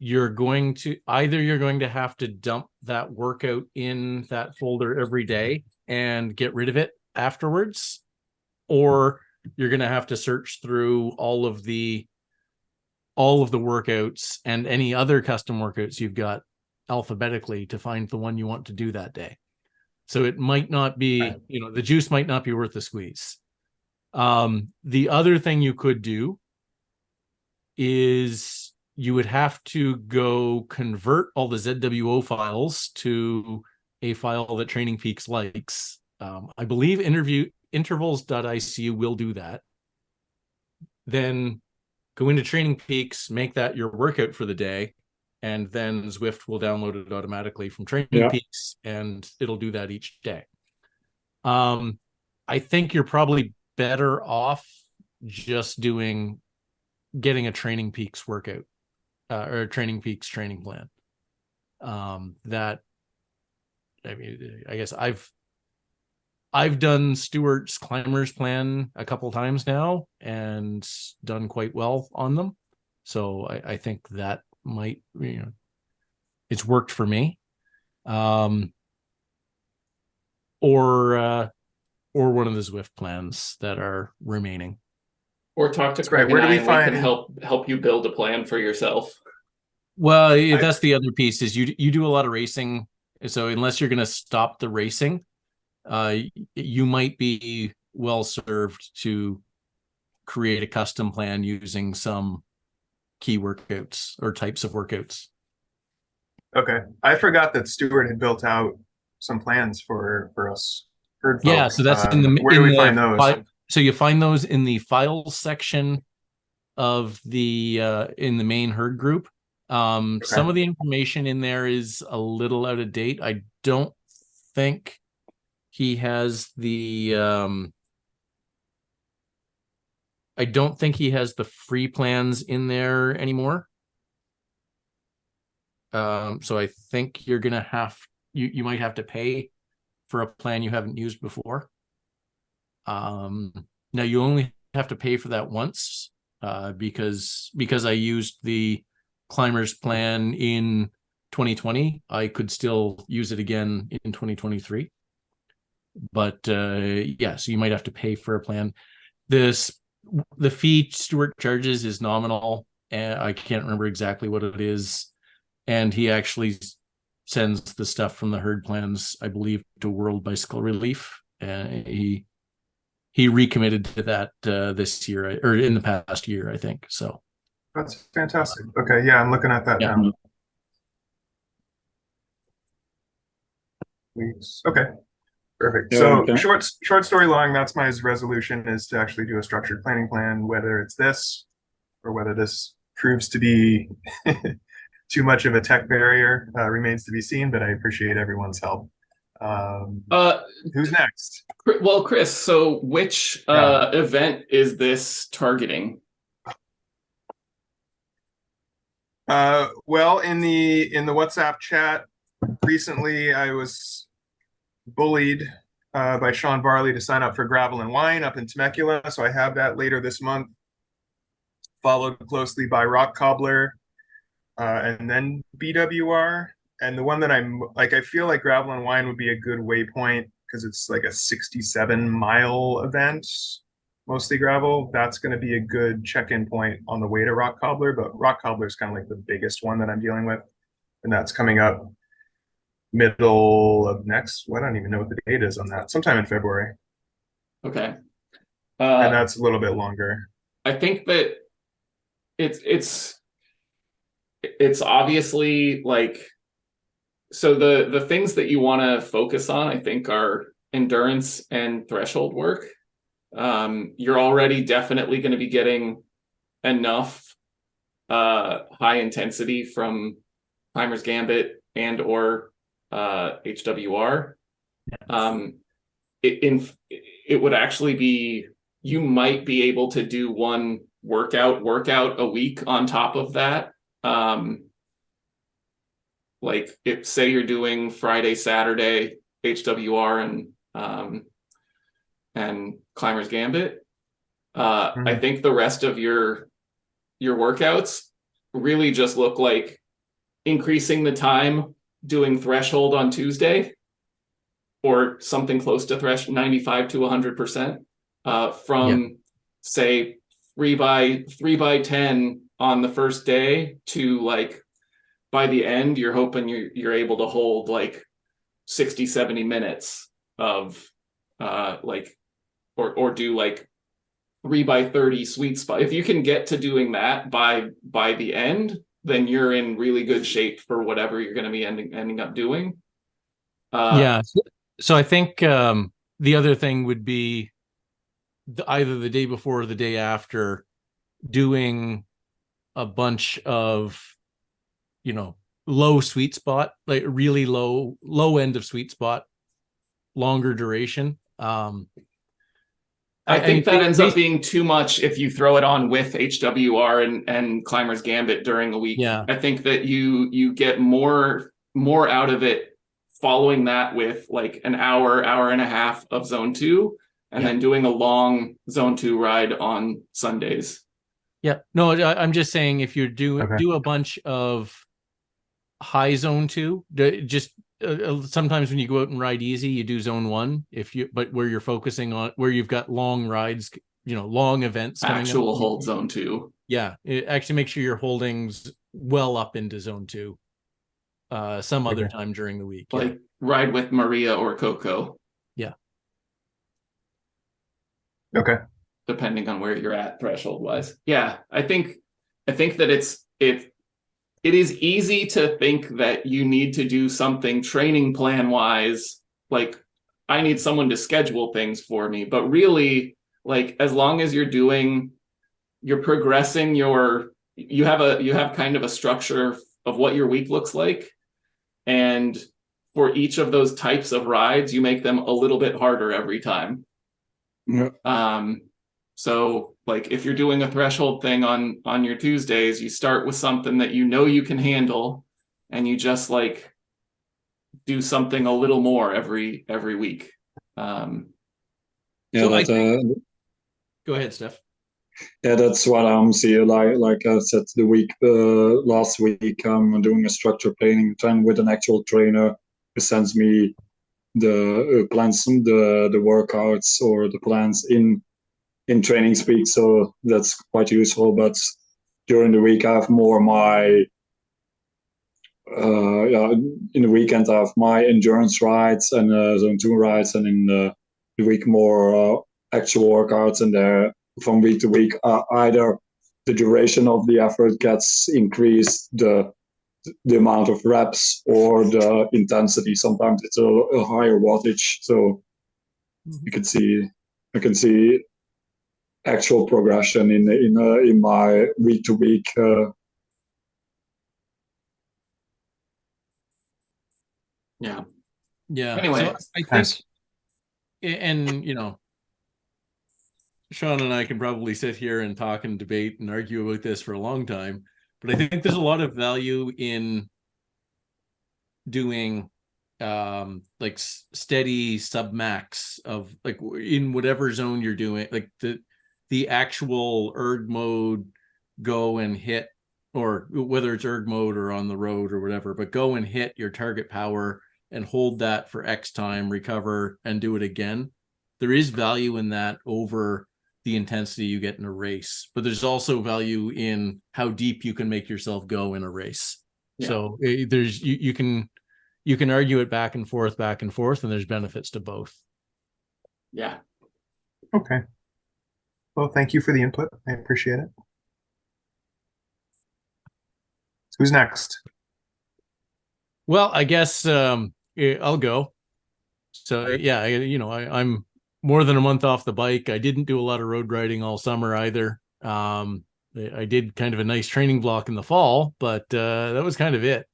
you're going to have to dump that workout in that folder every day and get rid of it afterwards, or you're going to have to search through all of the workouts and any other custom workouts you've got alphabetically to find the one you want to do that day. So it might not be, the juice might not be worth the squeeze. The other thing you could do is you would have to go convert all the ZWO files to a file that Training Peaks likes. I believe intervals.icu will do that. Then go into Training Peaks, make that your workout for the day, and then Zwift will download it automatically from Training Peaks, and it'll do that each day. I think you're probably better off just getting a Training Peaks workout or a Training Peaks training plan. I guess I've done Stewart's climbers plan a couple times now and done quite well on them. So I think that might, it's worked for me. Or one of the Zwift plans that are remaining. Or talk to Craig. Where do we find? We can help you build a plan for yourself. Well, that's the other piece is you do a lot of racing. So unless you're going to stop the racing, you might be well served to create a custom plan using some key workouts or types of workouts. Okay. I forgot that Stuart had built out some plans for us herd Yeah, folk. so that's in the Where do we find those? So you find those in the files section of the in the main herd group. Some of the information in there is a little out of date. I don't think he has the I don't think he has the free plans in there anymore. So I think you're gonna have you might have to pay for a plan you haven't used before. Now you only have to pay for that once, because I used the climbers plan in 2020. I could still use it again in 2023. But yeah, so you might have to pay for a plan. The fee Stuart charges is nominal, and I can't remember exactly what it is. And he actually sends the stuff from the herd plans, I believe, to World Bicycle Relief. And he recommitted to that this year, or in the past year, I think. So that's fantastic. Okay, yeah, I'm looking at that now. Okay, perfect. So short story long, that's my resolution, is to actually do a structured planning plan, whether it's this or whether this proves to be too much of a tech barrier remains to be seen, but I appreciate everyone's help. Who's next? Well, Chris, so which event is this targeting? Well, in the WhatsApp chat recently, I was bullied by Sean Varley to sign up for Gravel and Wine up in Temecula, so I have that later this month, followed closely by Rock Cobbler, and then BWR. And the one that I'm like, I feel like Gravel and Wine would be a good waypoint because it's like a 67-mile event, mostly gravel. That's going to be a good check-in point on the way to Rock Cobbler, but Rock Cobbler is kind of like the biggest one that I'm dealing with, and that's coming up middle of next. Well, I don't even know what the date is on that. Sometime in February. Okay. And that's a little bit longer. I think that it's obviously like, so the things that you want to focus on, I think, are endurance and threshold work. You're already definitely going to be getting enough high intensity from Climbers Gambit and or HWR. It would actually be, you might be able to do one workout a week on top of that. Like if say you're doing Friday, Saturday HWR and Climbers Gambit, I think the rest of your workouts really just look like increasing the time doing threshold on Tuesday, or something close to 95 to 100%, from say 3 by 10 on the first day to like by the end, you're hoping you're able to hold like 60, 70 minutes of like, or do like 3 by 30 sweet spot. If you can get to doing that by the end, then you're in really good shape for whatever you're going to be ending up doing. Yeah. So I think the other thing would be either the day before or the day after, doing a bunch of, low sweet spot, like really low end of sweet spot, longer duration. I think that ends up being too much if you throw it on with HWR and Climbers Gambit during the week. Yeah. I think that you get more out of it following that with like an hour and a half of zone 2, and then doing a long zone 2 ride on Sundays. Yeah. No, I'm just saying, if you do a bunch of high zone 2, just sometimes when you go out and ride easy, you do zone 1, but where you're focusing on where you've got long rides, long events coming actual up, hold zone 2. Yeah, it actually makes sure your holdings well up into zone 2 some other time during the week, like ride with Maria or Coco. Yeah. Okay. depending on where you're at threshold wise. Yeah, I think that it is easy to think that you need to do something training plan wise, like I need someone to schedule things for me, but really, like, as long as you're progressing you have kind of a structure of what your week looks like, and for each of those types of rides you make them a little bit harder every time. So like if you're doing a threshold thing on your Tuesdays, you start with something that you know you can handle, and you just like do something a little more every week. Yeah, So that, Go ahead, Steph. yeah, that's what I'm seeing. Like I said, the week last week, I'm doing a structured planning time with an actual trainer who sends me the plans, the workouts or the plans in training speak. So that's quite useful. But during the week, I have more my yeah. In the weekend, I have my endurance rides and zone 2 rides, and in the week more actual workouts. And there, from week to week, either the duration of the effort gets increased, the amount of reps or the intensity. Sometimes it's a higher wattage, so you can see I can see actual progression in my week to week. Yeah. Yeah. Anyway, So I think, Nice. and Sean and I can probably sit here and talk and debate and argue about this for a long time, but I think there's a lot of value in doing like steady submax of like in whatever zone you're doing, like the actual erg mode, go and hit, or whether it's erg mode or on the road or whatever, but go and hit your target power and hold that for X time, recover and do it again. There is value in that over the intensity you get in a race, but there's also value in how deep you can make yourself go in a race. Yeah. So there's you can argue it back and forth, and there's benefits to both. Yeah. Okay. Well, thank you for the input. I appreciate it. Who's next? Well, I guess I'll go. So yeah, I'm more than a month off the bike. I didn't do a lot of road riding all summer either. I did kind of a nice training block in the fall, but that was kind of it.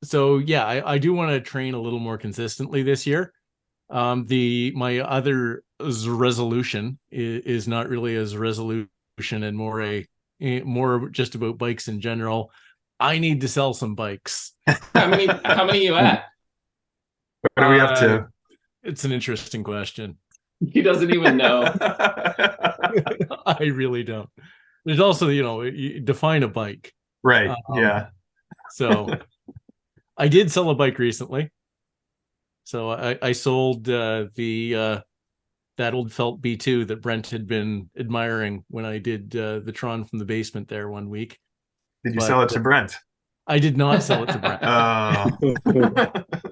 So yeah, I do want to train a little more consistently this year. My other resolution is not really as resolution and more just about bikes in general. I need to sell some bikes. How many are you at? What are we up to? It's an interesting question. He doesn't even know. I really don't. There's also, you define a bike. Right. Yeah. So I did sell a bike recently. So I sold that old Felt B2 that Brent had been admiring when I did the Tron from the basement there one week. Did you sell it to Brent? I did not sell it to Brent. Oh.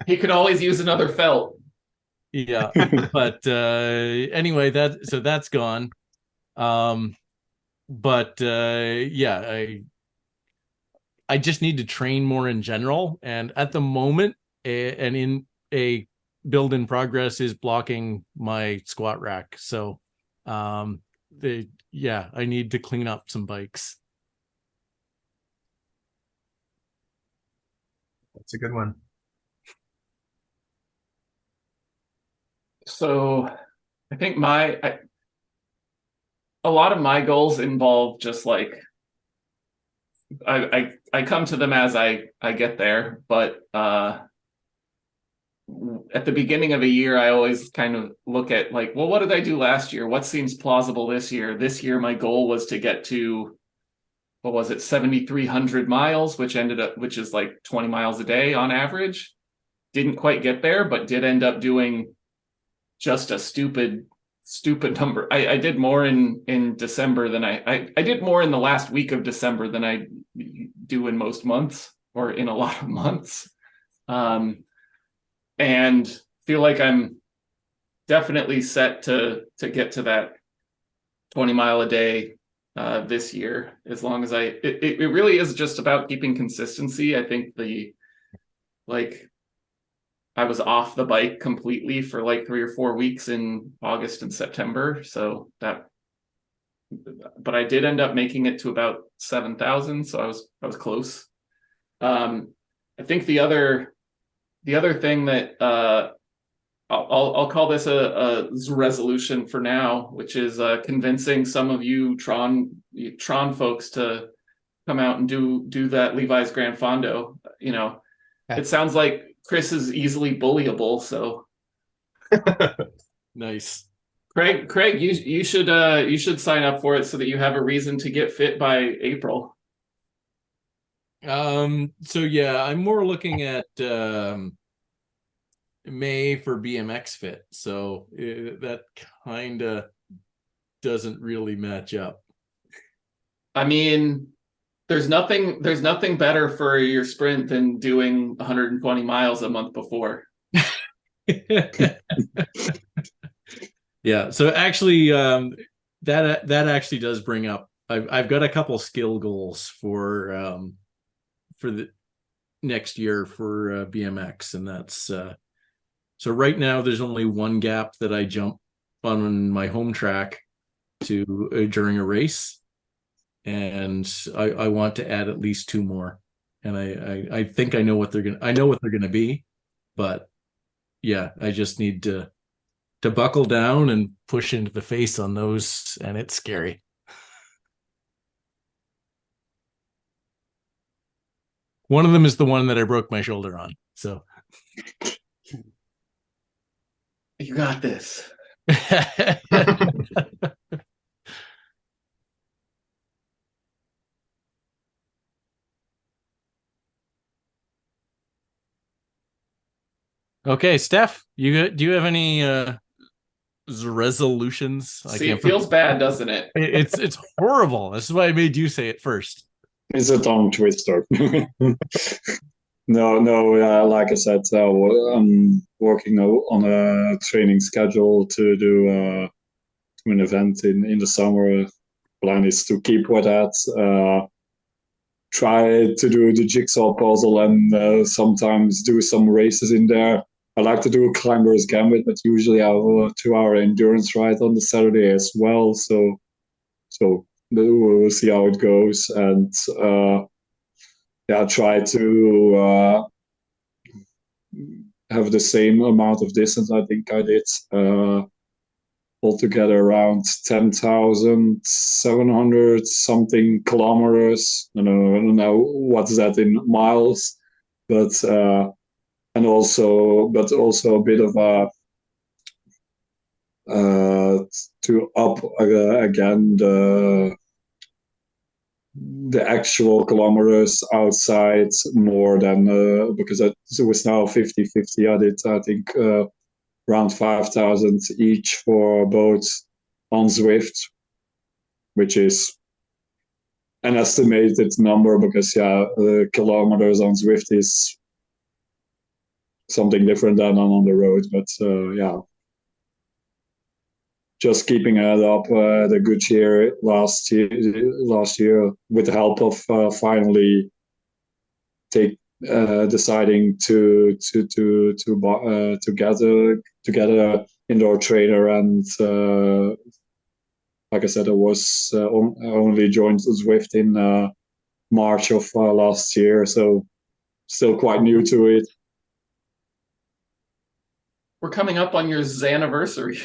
He could always use another felt. Yeah, but anyway, that's gone. But yeah, I just need to train more in general, and at the moment, and in a build in progress is blocking my squat rack. So, I need to clean up some bikes. That's a good one. So I think a lot of my goals involve just like I come to them as I get there, but at the beginning of a year, I always kind of look at like, well, what did I do last year? What seems plausible this year? This year, my goal was to get to, what was it, 7,300 miles, which is like 20 miles a day on average. Didn't quite get there, but did end up doing just a stupid number. I did more in December than I did more in the last week of December than I do in most months or in a lot of months. And feel like I'm definitely set to get to that 20 mile a day this year. As long as it really is just about keeping consistency. I think I was off the bike completely for like 3 or 4 weeks in August and September. So but I did end up making it to about 7,000. So I was close. I think the other thing that I'll call this a resolution for now, which is convincing some of you Tron folks to come out and do that Levi's Grand Fondo. You know, it sounds like Chris is easily bullyable, so Nice. Craig, you should sign up for it so that you have a reason to get fit by April. So yeah, I'm more looking at May for BMX Fit, so that kind of doesn't really match up. I mean, there's nothing better for your sprint than doing 120 miles a month before. Yeah, so actually that actually does bring up I've got a couple skill goals for the next year for BMX, and that's so right now there's only one gap that I jump on my home track to during a race, and I want to add at least two more, and I think I know what they're gonna be, but yeah, I just need to buckle down and push into the face on those, and it's scary. One of them is the one that I broke my shoulder on, so you got this. Okay, Stef, do you have any resolutions? See, it feels bad, doesn't it? It's horrible. This is why I made you say it first. It's a tongue twister. No, like I said, I'm working on a training schedule to do an event in the summer. Plan is to keep with that. Try to do the jigsaw puzzle and sometimes do some races in there. I like to do a climber's gambit, but usually I have a 2-hour endurance ride on the Saturday as well. So we'll see how it goes, and yeah, try to have the same amount of distance. I think I did altogether around 10,700 something kilometers. I don't know what's that in miles, but also a bit of a to up again the actual kilometers outside more than because it was now 50-50. I did, I think, around 5,000 each for both on Zwift, which is an estimated number because the kilometers on Zwift is something different than on the road, but yeah, just keeping it up. The good year last year with the help of finally deciding to get a indoor trainer, and like I said, I was only joined Zwift in March of last year, so still quite new to it. We're coming up on your anniversary.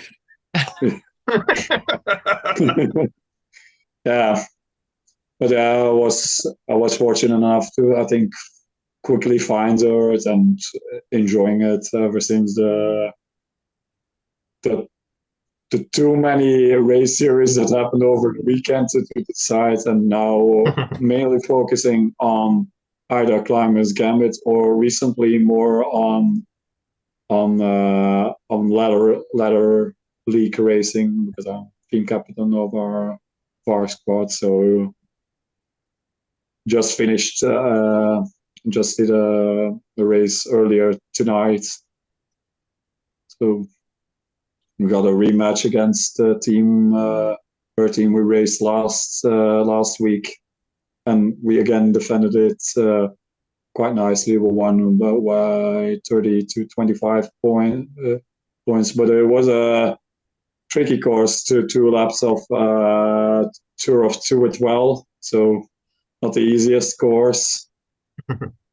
Yeah, but I was fortunate enough to, I think, quickly find it and enjoying it ever since the too many race series that happened over the weekend to decide, and now mainly focusing on either Climbers Gambit or recently more on ladder league racing, because I'm team captain of our squad. So just finished, just did a race earlier tonight. So We got a rematch against the team, her team we raced last week, and we again defended it quite nicely. We won by 30 to 25 points, but it was a tricky course, two laps of Tour of Two as well, so not the easiest course.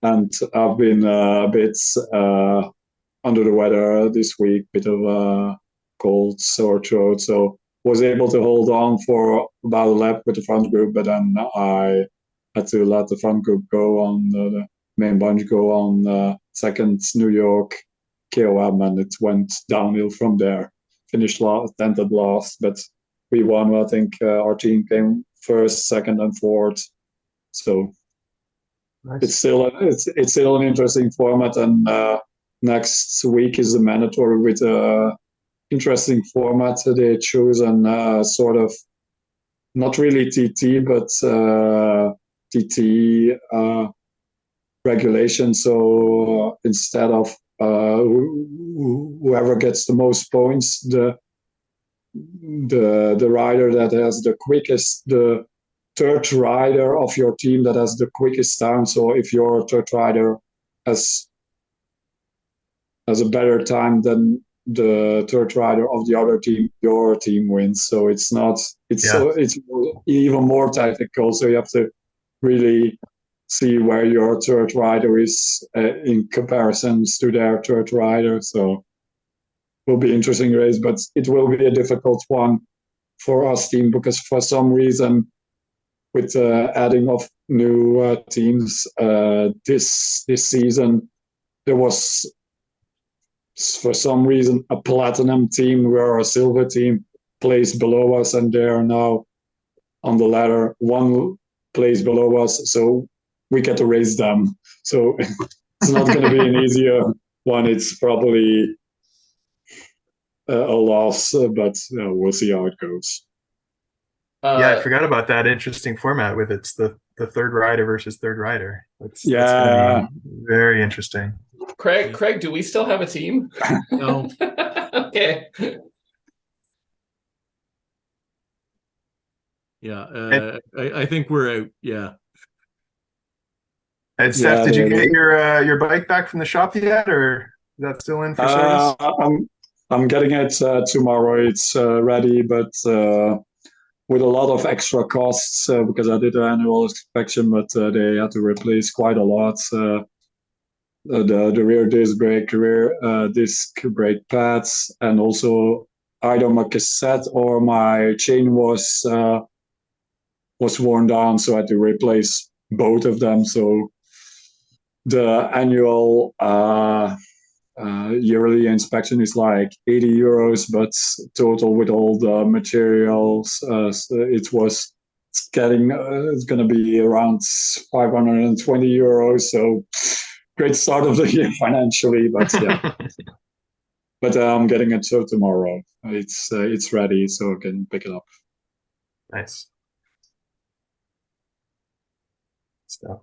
And I've been a bit under the weather this week, bit of a cold, sore throat, so was able to hold on for about a lap with the front group, but then I had to let the front group go on the main bunch go on second New York KOM, and it went downhill from there. Finished last, ended last, but we won. I think our team came first, second, and fourth. So Nice. it's still an interesting format, and next week is the mandatory with a interesting format they chose, and sort of not really TT but TT regulation. So instead of whoever gets the most points, the rider that has the quickest, the third rider of your team that has the quickest time. So if your third rider has a better time than the third rider of the other team, your team wins. So it's even more tactical. So you have to really see where your third rider is in comparisons to their third rider. So it will be an interesting race, but it will be a difficult one for us team, because for some reason, with adding of new teams this season, there was for some reason a platinum team where a silver team placed below us, and they are now on the ladder one place below us, so we get to race them. So it's not going to be an easier one. It's probably a loss, but we'll see how it goes. Yeah, I forgot about that interesting format with it's the third rider versus third rider. That's going to be very interesting. Craig, do we still have a team? No. Okay. Yeah, I think we're out. Yeah. And Steph, did you get your bike back from the shop yet, or is that still in for service? I'm getting it tomorrow. It's ready, but with a lot of extra costs because I did an annual inspection, but they had to replace quite a lot. The rear disc brake, rear disc brake pads, and also either my cassette or my chain was worn down, so I had to replace both of them. So the annual yearly inspection is like €80, but total with all the materials, it's going to be around €520. So great start of the year financially, but yeah. But I'm getting it till tomorrow. It's ready, so I can pick it up. Nice stuff.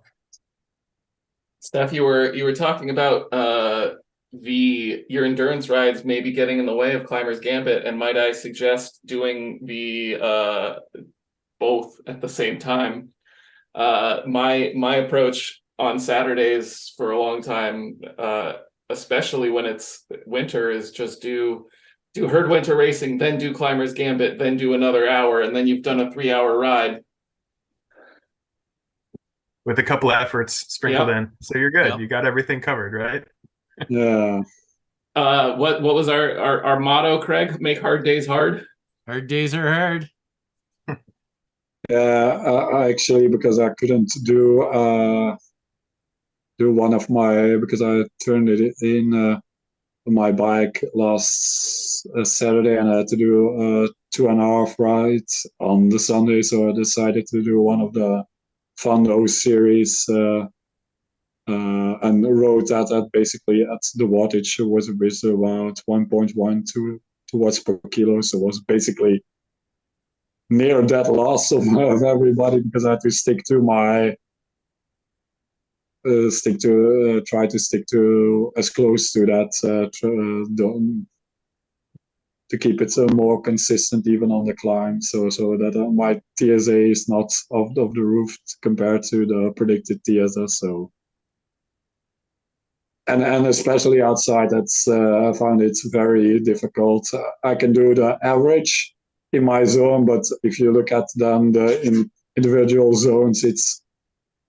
Steph, you were talking about your endurance rides maybe getting in the way of Climbers Gambit, and might I suggest doing the both at the same time? My approach on Saturdays for a long time, especially when it's winter, is just do herd winter racing, then do Climbers Gambit, then do another hour, and then you've done a 3-hour ride with a couple of efforts sprinkled in. So you're good. Yep. You got everything covered, right? Yeah. What was our motto, Craig? Make hard days hard. Hard days are hard. Yeah, actually, because I couldn't do one of because I turned it in my bike last Saturday, and I had to do a 2.5 rides on the Sunday, so I decided to do one of the Fundo series and rode that at basically at the wattage was about 1.12 watts per kilo, so it was basically near that loss of everybody, because I had to stick to my try to stick to as close to that to keep it more consistent even on the climb, so that my TSA is not off the roof compared to the predicted TSS. So and especially outside, that's I found it very difficult. I can do the average in my zone, but if you look at then the individual zones, it's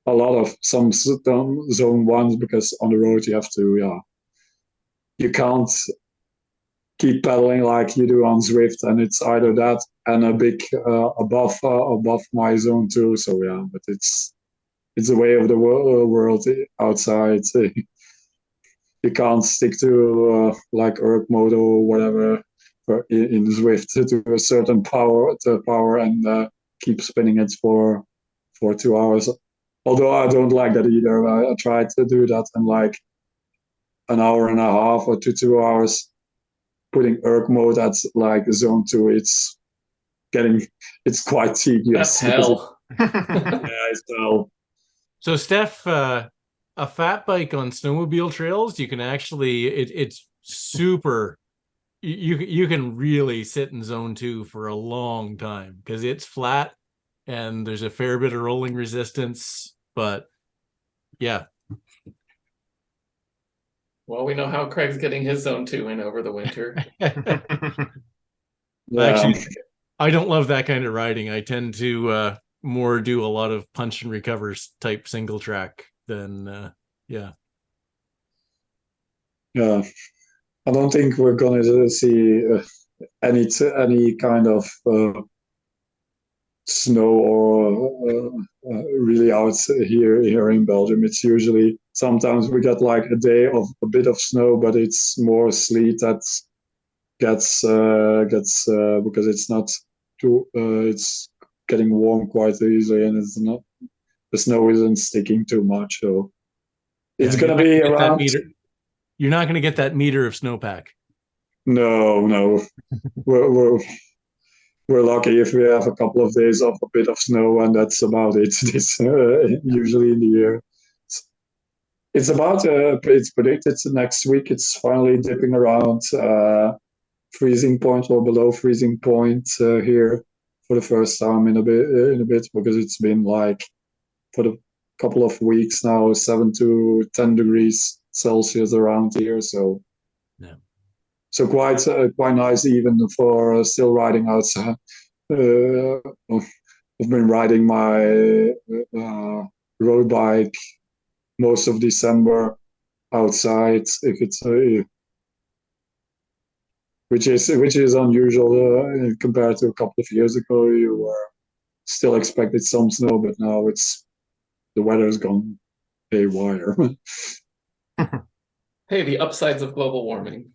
a lot of some zone ones, because on the road you have to you can't keep pedaling like you do on Zwift, and it's either that and a big above my zone too. So yeah, but it's the way of the world outside. You can't stick to like erg mode or whatever in Zwift to a certain power and keep spinning it for 2 hours. Although I don't like that either. I tried to do that in like an hour and a half or 2 hours, putting erg mode at like zone 2. It's quite tedious. That's hell. It's hell. So Steph, a fat bike on snowmobile trails, you can actually it's super. You can really sit in zone 2 for a long time because it's flat and there's a fair bit of rolling resistance. But yeah. Well, we know how Craig's getting his zone 2 in over the winter. Actually, I don't love that kind of riding. I tend to more do a lot of punch and recovers type single track than yeah. I don't think we're gonna see any kind of snow or really out here in Belgium. It's usually, sometimes we get like a day of a bit of snow, but it's more sleet that gets because it's not too it's getting warm quite easily, and it's not, the snow isn't sticking too much, so it's gonna be around. You're not gonna get that meter of snowpack. No, we're lucky if we have a couple of days of a bit of snow, and that's about it. This usually in the year. It's about it's predicted next week. It's finally dipping around freezing point or below freezing point here for the first time in a bit, because it's been like for the couple of weeks now 7 to 10 degrees Celsius around here. So yeah. So quite nice even for still riding outside. I've been riding my road bike most of December outside, if it's which is unusual compared to a couple of years ago. You were still expected some snow, but now the weather's gone haywire. Hey, the upsides of global warming.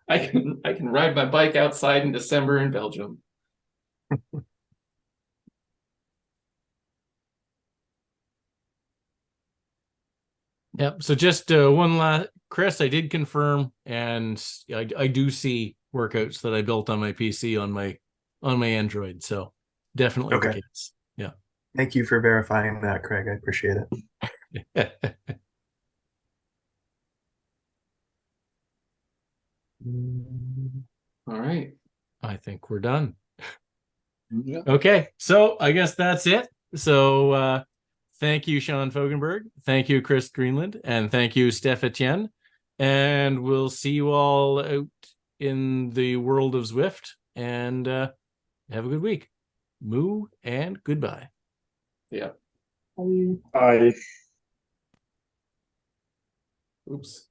I can ride my bike outside in December in Belgium. Yep. So just one last, Chris, I did confirm, and I do see workouts that I built on my PC on my Android. So definitely the case. Yeah. Thank you for verifying that, Craig. I appreciate it. All right. I think we're done. Yeah. Okay. So I guess that's it. So thank you, Sean Fogenberg. Thank you, Chris Greenland. And thank you, Stef Etienne. And we'll see you all out in the world of Zwift. And have a good week. Moo and goodbye. Yeah. Bye. Oops.